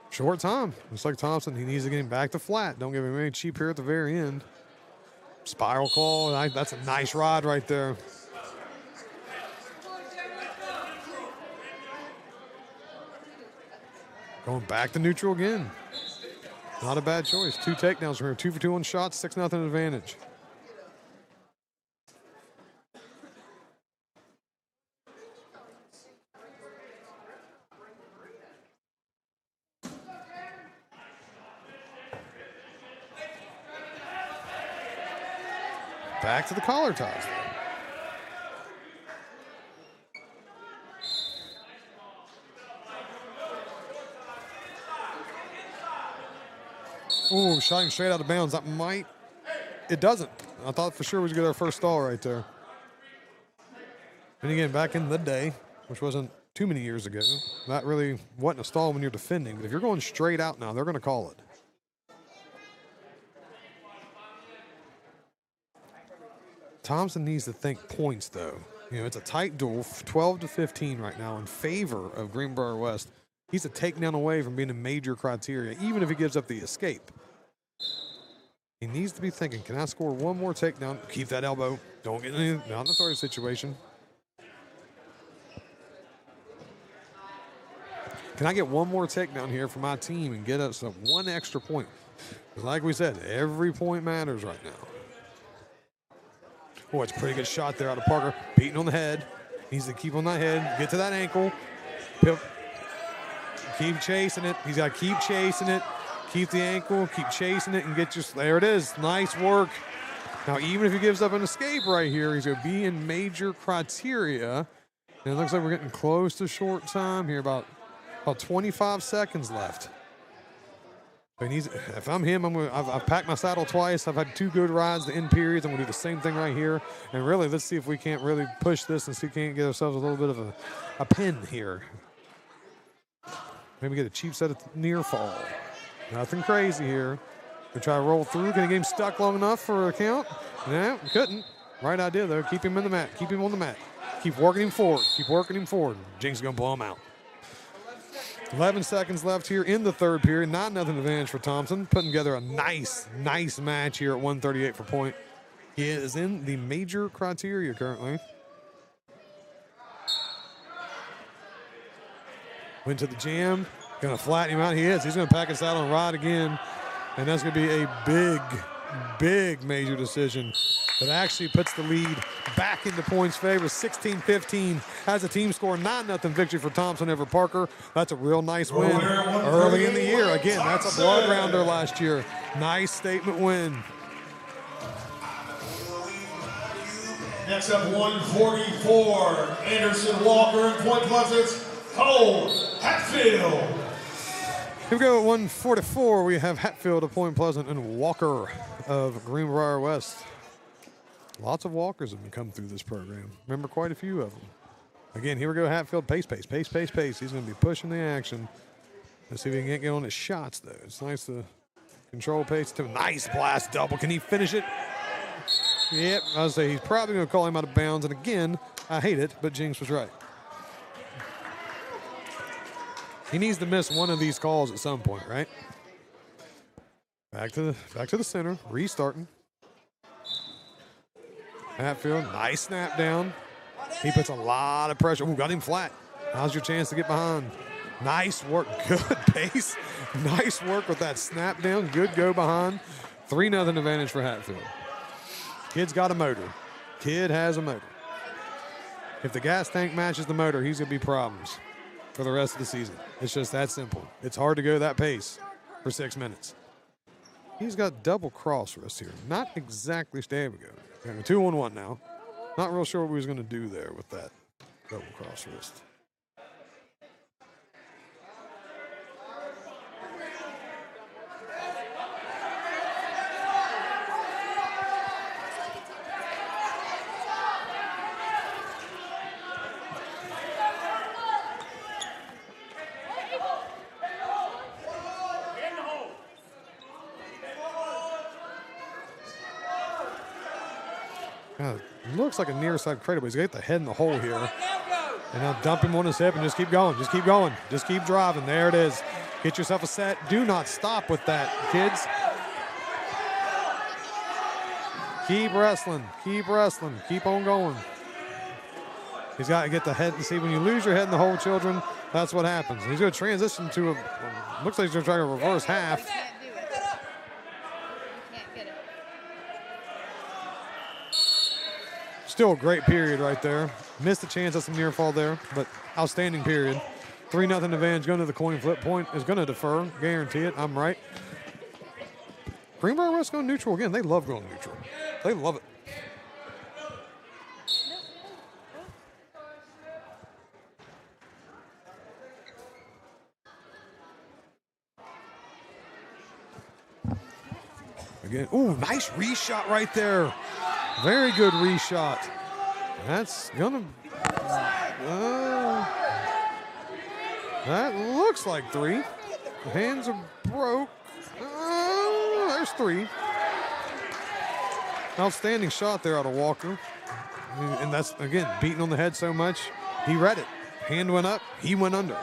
Short time. Looks like Thompson, he needs to get him back to flat. Don't give him any cheap here at the very end. Spiral call. That's a nice rod right there. Going back to neutral again. Not a bad choice. 2 takedowns from here. 2 for 2 on shots. 6-0 advantage. Back to the collar ties. Ooh, shot him straight out of bounds. That might, it doesn't. I thought for sure we was going to get our first stall right there. And again, back in the day, which wasn't too many years ago, that really wasn't a stall when you're defending. But if you're going straight out now, they're going to call it. Thompson needs to think points, though. You know, it's a tight duel, 12-15 right now in favor of Greenbrier West. He's a takedown away from being a major criteria, even if he gives up the escape. He needs to be thinking, can I score one more takedown? Keep that elbow. Don't get in the authority situation. Can I get one more takedown here for my team and get us one extra point? Because like we said, every point matters right now. Oh, it's a pretty good shot there out of Parker. Beating on the head. Needs to keep on that head. Get to that ankle. Keep chasing it. He's got to keep chasing it. Keep the ankle. Keep chasing it and get your... There it is. Nice work. Now, even if he gives up an escape right here, he's going to be in major criteria. And it looks like we're getting close to short time here. About 25 seconds left. But if I'm him, I've packed my saddle twice. I've had 2 good rides to end periods. I'm going to do the same thing right here. And really, let's see if we can't really push this and see if we can't get ourselves a little bit of a pin here. Maybe get a cheap set of near fall. Nothing crazy here. We try to roll through. Can he get him stuck long enough for a count? No, couldn't. Right idea, though. Keep him in the mat. Keep him on the mat. Keep working him forward. Keep working him forward. Jinx is going to blow him out. 11 seconds left here in the third period. Not nothing advantage for Thompson. Putting together a nice match here at 138 for point. He is in the major criteria currently. Went to the jam. Going to flatten him out. He is. He's going to pack his saddle and ride again. And that's going to be a big major decision that actually puts the lead back into points' favor. 16-15 has a team score. 9-0 victory for Thompson over Parker. That's a real nice win early in the year. Again, that's a blood rounder last year. Nice statement win. Next up, 144, Anderson Walker and Point Pleasant's Cole Hatfield. Here we go at 144. We have Hatfield of Point Pleasant and Walker of Greenbrier West. Lots of Walkers have been come through this program. Remember quite a few of them. Again, here we go, Hatfield. Pace. He's going to be pushing the action. Let's see if he can get on his shots, though. It's nice to control pace. Nice blast double. Can he finish it? Yep, I was say he's probably going to call him out of bounds. And again, I hate it, but Jinx was right. He needs to miss one of these calls at some point, right? Back to the center, restarting. Hatfield, nice snap down. He puts a lot of pressure. Ooh, got him flat. Now's your chance to get behind. Nice work, good pace. Nice work with that snap down. Good go behind. 3-0 advantage for Hatfield. Kid's got a motor. Kid has a motor. If the gas tank matches the motor, he's going to be problems for the rest of the season. It's just that simple. It's hard to go that pace for 6 minutes. He's got double cross wrist here. Not exactly, there we go. 2-on-1 now. Not real sure what we was going to do there with that double cross wrist. Looks like a near side cradle, but he's got the head in the hole here. And now dump him on his hip and just keep going. Just keep going. Just keep driving. There it is. Get yourself a set. Do not stop with that, kids. Keep wrestling. Keep wrestling. Keep on going. He's got to get the head. And see, when you lose your head in the hole, children, that's what happens. He's going to transition to a, looks like he's going to try to reverse half. Still a great period right there. Missed a chance at some near fall there, but outstanding period. 3-0 advantage going to the coin flip. Point is going to defer. Guarantee it. I'm right. Greenbrier West going neutral again. They love going neutral. They love it. Again, ooh, nice reshot right there. Very good reshot. That's gonna, that looks like 3. The hands are broke. There's 3. Outstanding shot there out of Walker. And that's, again, beating on the head so much. He read it. Hand went up. He went under.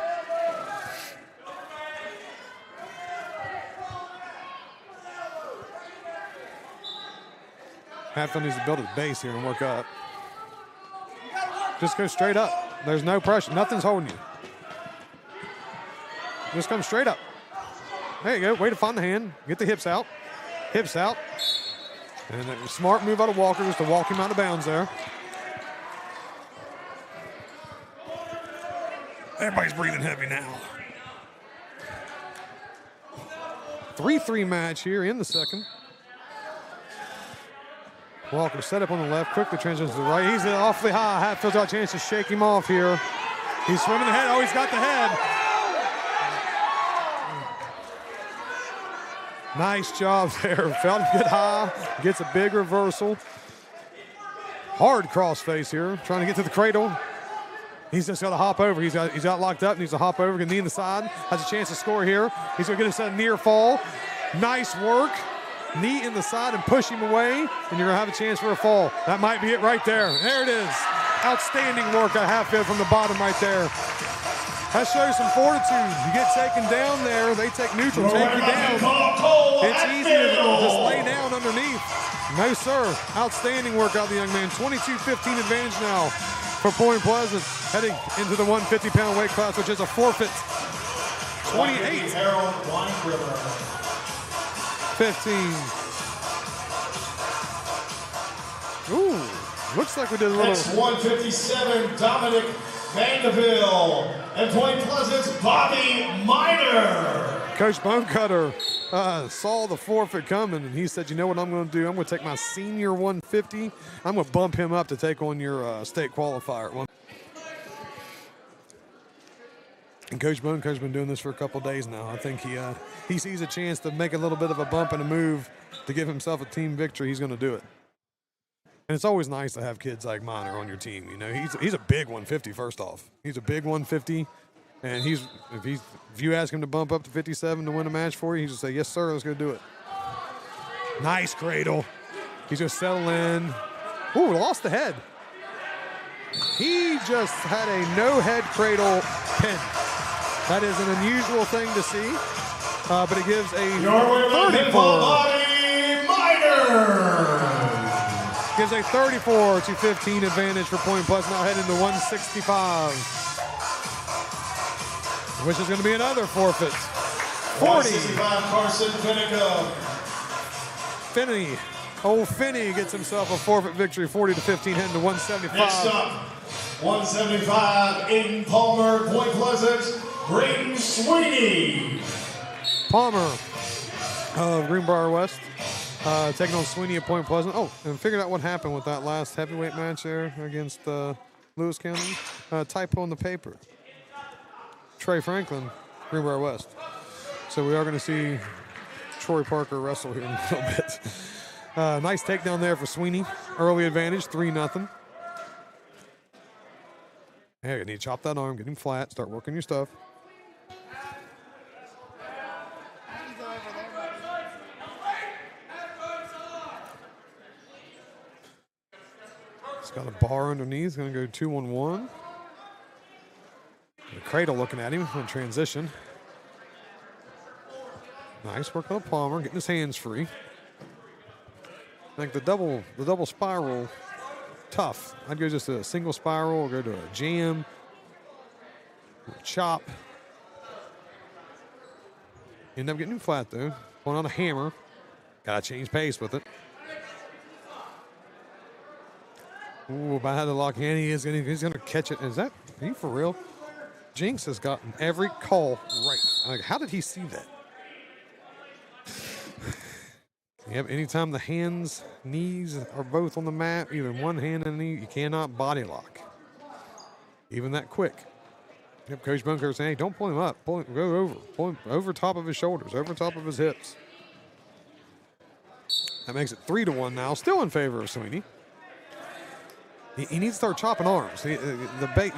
Hatfield needs to build his base here and work up. Just go straight up. There's no pressure. Nothing's holding you. Just come straight up. There you go. Way to find the hand. Get the hips out. Hips out. And a smart move out of Walker just to walk him out of bounds there. Everybody's breathing heavy now. 3-3 match here in the second. Walker set up on the left, quickly transitions to the right. He's awfully high. Hatfield's got a chance to shake him off here. He's swimming ahead. Oh, he's got the head. Nice job there. Felt him get high. Gets a big reversal. Hard crossface here. Trying to get to the cradle. He's just got to hop over. He's got locked up. Needs to hop over. Get knee in the side. Has a chance to score here. He's going to get a near fall. Nice work. Knee in the side and push him away, and you're going to have a chance for a fall. That might be it right there. There it is. Outstanding work at Hatfield from the bottom right there. That shows some fortitude. You get taken down there, they take neutral, take you down. It's easy to just lay down underneath. No, sir. Outstanding work out of the young man. 22-15 advantage now for Point Pleasant, heading into the 150-pound weight class, which is a forfeit. 28. 15. Ooh, looks like we did a little. Next 157, Dominic Vanderbilt. And Point Pleasant's Bobby Miner. Coach Bonecutter saw the forfeit coming, and he said, you know what I'm going to do? I'm going to take my senior 150. I'm going to bump him up to take on your state qualifier. And Coach Bonecutter's been doing this for a couple days now. I think he sees a chance to make a little bit of a bump and a move to give himself a team victory. He's going to do it. And it's always nice to have kids like Miner on your team. You know, he's a big 150. First off, he's a big 150, and if you ask him to bump up to 57 to win a match for you, he's just say, yes, sir, let's go do it. Nice cradle. He's just settle in. Ooh, lost the head. He just had a no head cradle pin. That is an unusual thing to see, but it gives a 34. Gives a 34-15 advantage for Point Pleasant, now heading to 165, which is going to be another forfeit. 40. Carson Finnegan. Finney, old Finney gets himself a forfeit victory, 40-15, heading to 175. Next up, 175, Aiden Palmer, Point Pleasant, Brayden Sweeney. Palmer of Greenbrier West. Taking on Sweeney at Point Pleasant. Oh, and figured out what happened with that last heavyweight match there against Lewis County. Typo on the paper. Trey Franklin, Greenbrier West. So we are going to see Troy Parker wrestle here in a little bit. Nice takedown there for Sweeney. Early advantage, 3-0. Hey, you need to chop that arm, get him flat, start working your stuff. Got a bar underneath, going to go 2-on-1. The cradle looking at him in transition. Nice work on Palmer, getting his hands free. I think the double spiral, tough. I'd go just a single spiral or go to a jam, chop. End up getting him flat though. Pulling on a hammer. Got to change pace with it. Ooh, by how the lock hand he's gonna catch it. Are you for real? Jinx has gotten every call right. Like, how did he see that? Yep, anytime the hands, knees are both on the mat, either one hand and knee, you cannot body lock. Even that quick. Yep, Coach Bunker saying, hey, don't pull him up. Pull him over top of his shoulders, over top of his hips. That makes it 3-1 now, still in favor of Sweeney. He needs to start chopping arms. You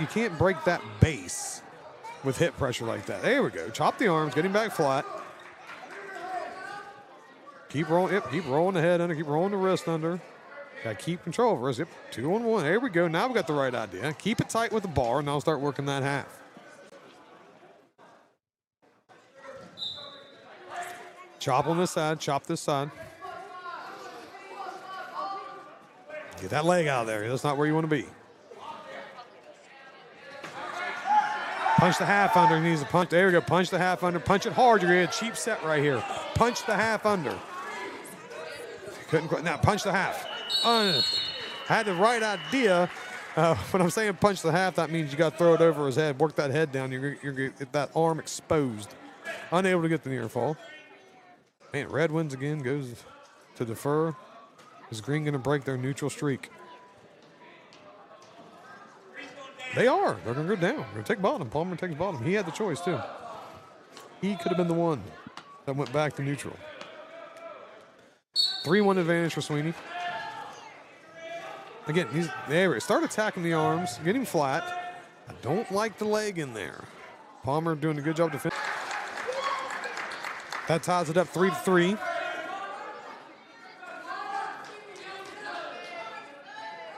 can't break that base with hip pressure like that. There we go. Chop the arms, get him back flat. Keep rolling. Yep, keep rolling the head under. Keep rolling the wrist under. Got to keep control of us. Yep, 2-on-1. There we go. Now we got the right idea. Keep it tight with the bar, and I'll start working that half. Chop on this side. Chop this side. Get that leg out of there. That's not where you want to be. Punch the half under. He needs to punch. There we go. Punch the half under. Punch it hard. You're going to get a cheap set right here. Punch the half under. Couldn't quite. Now punch the half. Had the right idea. When I'm saying punch the half, that means you got to throw it over his head. Work that head down. You're going to get that arm exposed. Unable to get the near fall. Man, red wins again. Goes to defer. Is green going to break their neutral streak? They are. They're going to go down. They're going to take bottom. Palmer takes bottom. He had the choice, too. He could have been the one that went back to neutral. 3-1 advantage for Sweeney. Again, he's there. Start attacking the arms. Get him flat. I don't like the leg in there. Palmer doing a good job defending. That ties it up 3-3.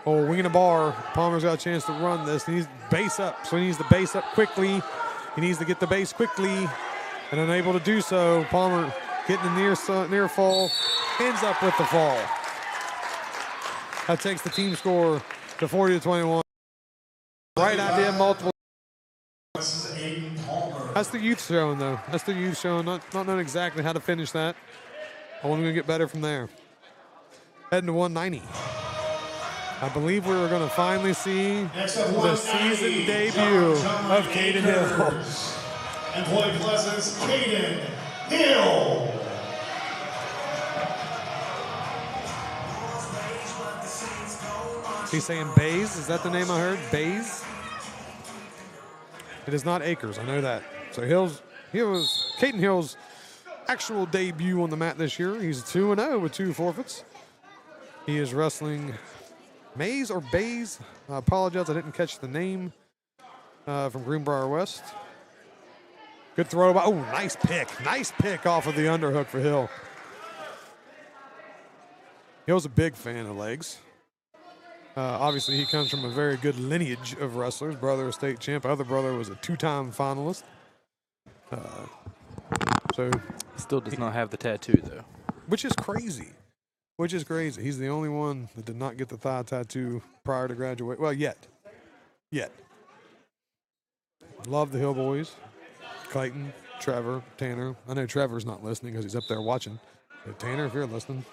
Oh, wing and a bar. Palmer's got a chance to run this. He needs base up, so he needs the base up quickly. He needs to get the base quickly, and unable to do so. Palmer getting the near fall, ends up with the fall. That takes the team score to 40-21. Right idea, multiple. That's the youth showing, though. That's the youth showing. Not knowing exactly how to finish that. Only going to get better from there. Heading to 190. I believe we were going to finally see the season debut of Caden Hill. And Point Pleasant's Caden Hill. Is he saying Bays? Is that the name I heard? Bays? It is not Acres. I know that. So Caden Hill's actual debut on the mat this year. He's 2-0 with 2 forfeits. He is wrestling Mays or Bays. I apologize, I didn't catch the name from Greenbrier West. Good throw by, oh, nice pick. Nice pick off of the underhook for Hill. Hill's a big fan of legs. Obviously, he comes from a very good lineage of wrestlers. Brother, a state champ. Other brother was a 2-time finalist. So still does not have the tattoo, though. Which is crazy. Which is crazy. He's the only one that did not get the thigh tattoo prior to graduate. Well, yet. Love the Hill boys. Clayton, Trevor, Tanner. I know Trevor's not listening because he's up there watching. But Tanner, if you're listening,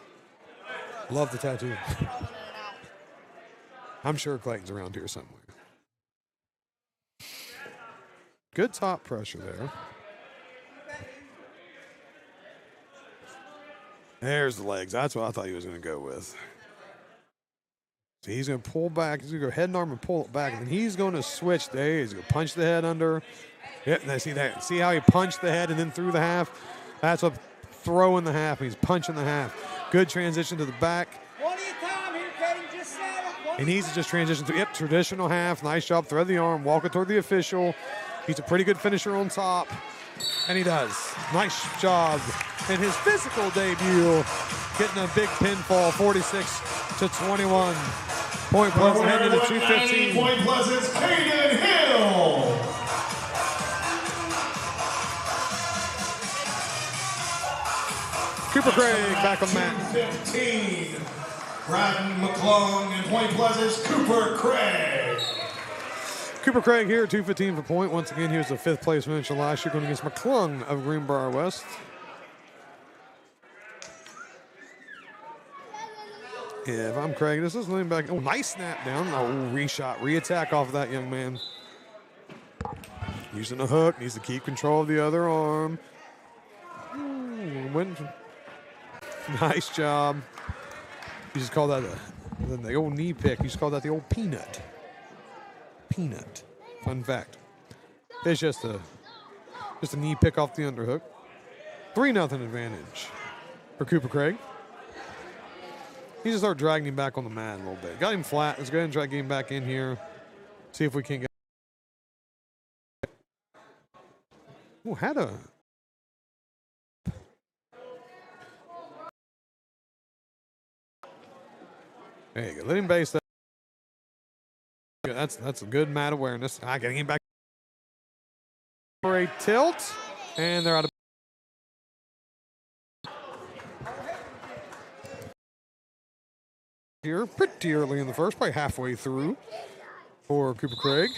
love the tattoo. I'm sure Clayton's around here somewhere. Good top pressure there. There's the legs. That's what I thought he was going to go with. So he's going to pull back. He's going to go head and arm and pull it back. And then he's going to switch there. He's going to punch the head under. Yep, and see that. See how he punched the head and then threw the half? That's what throwing the half. He's punching the half. Good transition to the back. He needs to just transition to, traditional half. Nice job. Thread the arm. Walk it toward the official. He's a pretty good finisher on top. And he does. Nice job in his physical debut. Getting a big pinfall, 46-21. Point Pleasant heading to 215. Point Pleasant's Caden Hill. Cooper Craig back on the mat. 15. Bratton McClung and Point Pleasant's Cooper Craig. Cooper Craig here, 215 for point. Once again, he was the 5th place finisher last year, going against McClung of Greenbrier West. Yeah, if I'm Craig, this is leaning back. Oh, nice snap down. Oh, reshot, re-attack off of that young man. Using the hook, needs to keep control of the other arm. Nice job. You just call that the old knee pick. You just call that the old peanut. Peanut. Fun fact. It's just a knee pick off the underhook. 3-0 advantage for Cooper Craig. He just started dragging him back on the mat a little bit. Got him flat. Let's go ahead and try to get him back in here. See if we can get. Oh, had a. There you go. Let him base that. That's a good mat awareness. Getting him back for a tilt, and they're out of. Here pretty early in the first, probably halfway through for Cooper Craig.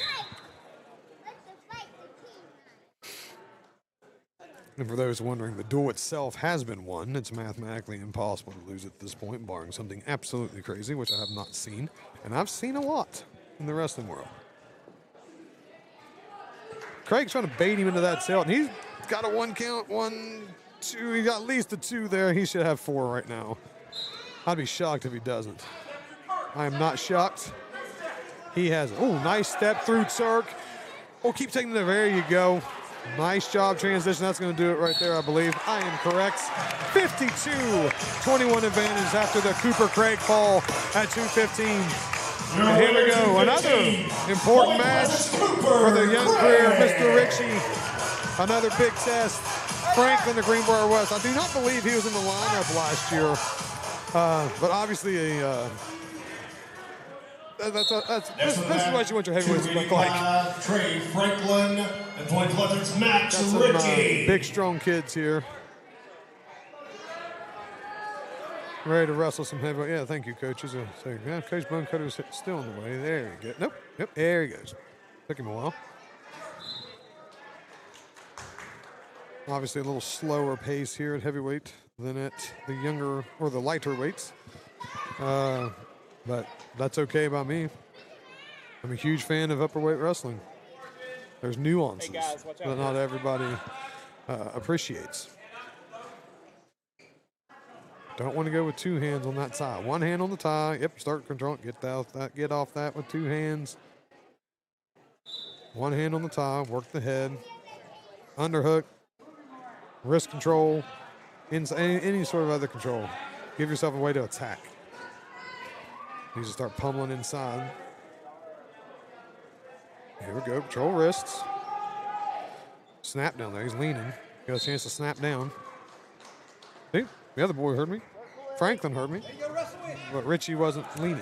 And for those wondering, the duel itself has been won. It's mathematically impossible to lose at this point, barring something absolutely crazy, which I have not seen. And I've seen a lot in the wrestling world. Craig's trying to bait him into that tilt, and he's got a 1 count, 1, 2. He got at least a 2 there. He should have 4 right now. I'd be shocked if he doesn't. I am not shocked. He has, nice step through Turk. Keep taking it. There you go. Nice job transition. That's going to do it right there, I believe. I am correct. 52-21 advantage after the Cooper Craig fall at 2:15. And here we go. Another important match for the young career, Mr. Ritchie. Another big test. Franklin, the Greenbrier West. I do not believe he was in the lineup last year. But obviously this is what you want your heavyweights to look like. Trey Franklin and point collectors Max Got some big, strong kids here. Ready to wrestle some heavyweight. Yeah, thank you, coaches. Coach Bonecutter's still on the way. There you go. Nope. Yep, there he goes. Took him a while. Obviously a little slower pace here at heavyweight than at the younger or the lighter weights. But that's okay by me. I'm a huge fan of upperweight wrestling. There's nuances that not everybody appreciates. Don't want to go with 2 hands on that tie. 1 hand on the tie. Yep, start control. Get off that with 2 hands. 1 hand on the tie. Work the head. Underhook. Wrist control. Any sort of other control. Give yourself a way to attack. You just start pummeling inside. Here we go. Control wrists. Snap down there. He's leaning. Got a chance to snap down. See? The other boy heard me. Franklin heard me. But Richie wasn't leaning.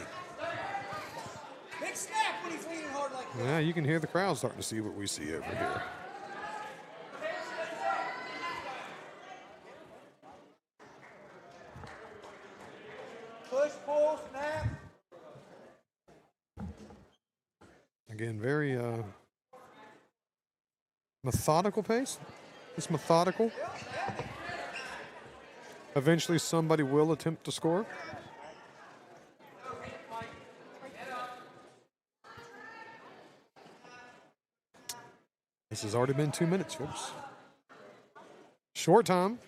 Big snap when he's leaning hard like that. Yeah, you can hear the crowd starting to see what we see over here. Push, pull, snap. Again, very methodical pace. It's methodical. Eventually somebody will attempt to score. This has already been 2 minutes, folks. Short time.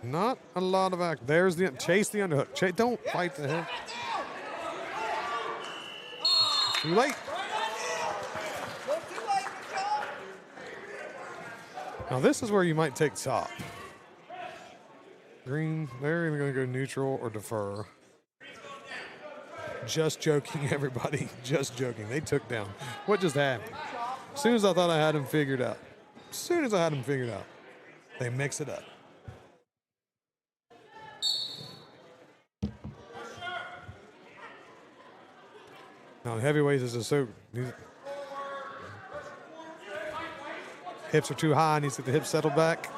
Not a lot of action. There's the chase the underhook. Don't fight the head. Too late. Now this is where you might take top. Green, they're either going to go neutral or defer. Just joking, everybody. Just joking. They took down. What just happened? As soon as I thought I had them figured out. They mix it up. Now, heavyweights is so. Hips are too high. Needs to get the hips settled back.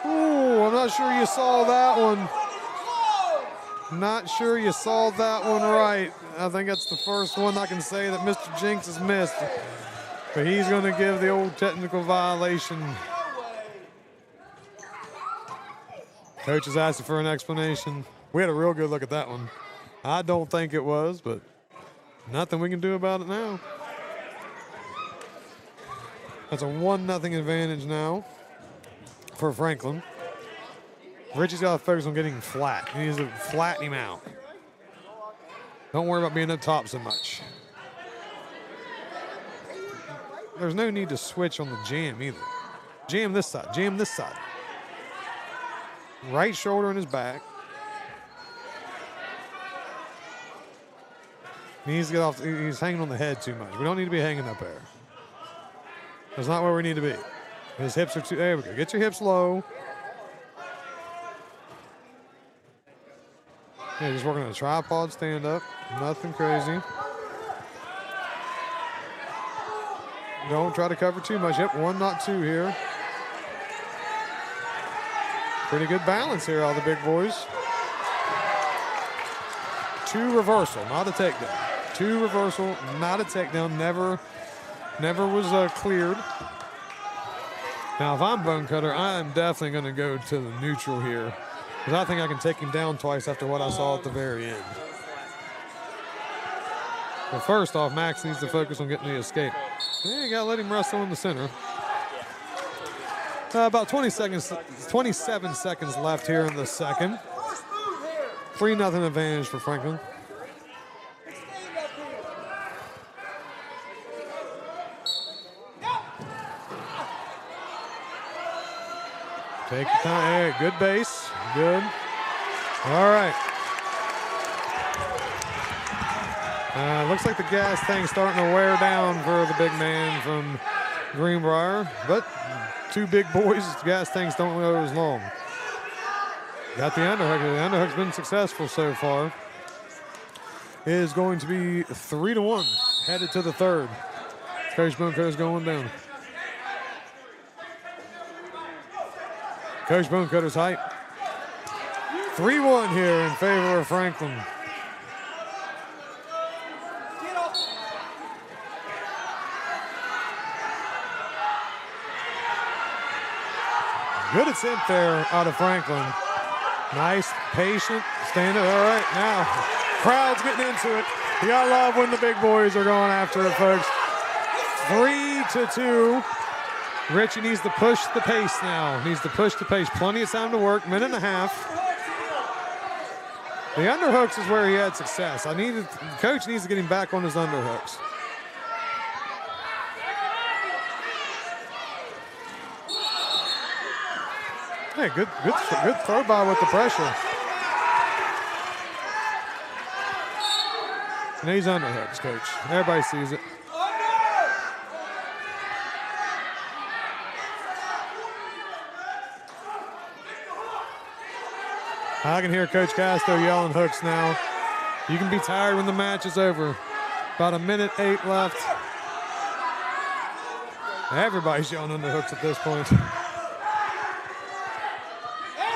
Ooh, I'm not sure you saw that one. Not sure you saw that one right. I think that's the first one I can say that Mr. Jinx has missed. But he's going to give the old technical violation. Coach is asking for an explanation. We had a real good look at that one. I don't think it was, but nothing we can do about it now. That's a 1-0 advantage now for Franklin. Richie's got to focus on getting flat. He needs to flatten him out. Don't worry about being up top so much. There's no need to switch on the jam either. Jam this side. Jam this side. Right shoulder in his back. He needs to get off. He's hanging on the head too much. We don't need to be hanging up there. That's not where we need to be. His hips are too, there we go. Get your hips low. Yeah, just working on a tripod stand up. Nothing crazy. Don't try to cover too much. Yep, 1, not 2 here. Pretty good balance here, all the big boys. 2 reversal, not a takedown. 2 reversal, not a takedown. Never was cleared. Now, if I'm Bone Cutter, I am definitely going to go to the neutral here, because I think I can take him down twice after what I saw at the very end. But first off, Max needs to focus on getting the escape. Yeah, you got to let him wrestle in the center. About 27 seconds left here in the second. 3-0 advantage for Franklin. Take your time. Hey, good base. Good. All right. Looks like the gas tank's starting to wear down for the big man from Greenbrier, but 2 big boys, gas tanks don't go as long. Got the underhook. The underhook's been successful so far. It is going to be 3-1, headed to the third. Coach Bonecutter's going down. Coach Bonecutter's height. 3-1 here in favor of Franklin. Good attempt there out of Franklin. Nice, patient, stand up. All right, now, crowd's getting into it. You gotta love when the big boys are going after it, folks. 3-2. Richie needs to push the pace now. Needs to push the pace. Plenty of time to work, 1.5 minutes. The underhooks is where he had success. Coach needs to get him back on his underhooks. Hey, good throw by with the pressure. And he's underhooks, Coach. Everybody sees it. I can hear Coach Castro yelling hooks now. You can be tired when the match is over. About 1:08 minutes left. Everybody's yelling underhooks at this point.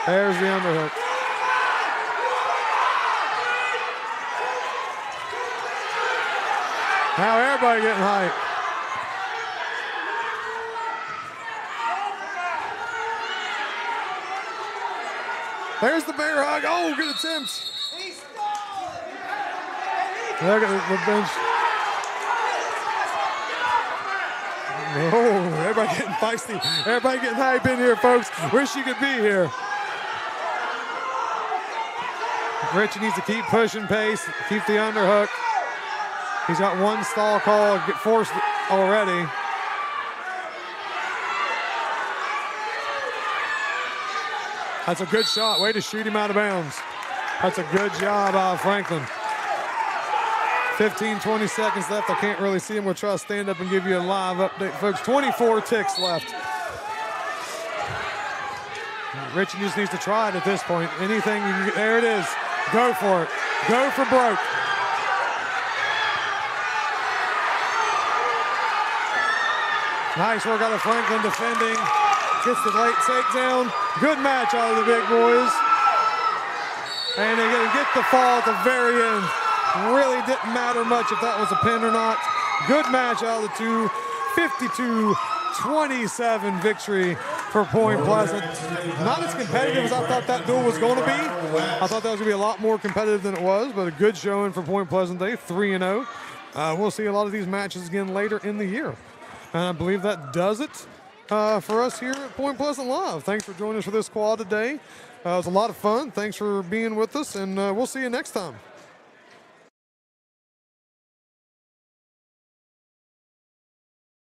There's the underhook. Now everybody getting hype. There's the bear hug. Oh, good attempt. Look at the bench. Oh, everybody getting feisty. Everybody getting hype in here, folks. Wish you could be here. Richie needs to keep pushing pace, keep the underhook. He's got 1 stall call, get forced already. That's a good shot. Way to shoot him out of bounds. That's a good job out of Franklin. 15, 20 seconds left. I can't really see him. We'll try to stand up and give you a live update, folks. 24 ticks left. Richie just needs to try it at this point. Anything you can get. There it is. Go for it. Go for broke. Nice work out of Franklin defending. Gets the late takedown. Good match out of the big boys. And they're going to get the fall at the very end. Really didn't matter much if that was a pin or not. Good match out of the two. 52-27 victory for Point Pleasant. Not as competitive as I thought that duel was going to be. I thought that was going to be a lot more competitive than it was, but a good showing for Point Pleasant. They 3-0. We'll see a lot of these matches again later in the year. And I believe that does it for us here at Point Pleasant Live. Thanks for joining us for this quad today. It was a lot of fun. Thanks for being with us, and we'll see you next time.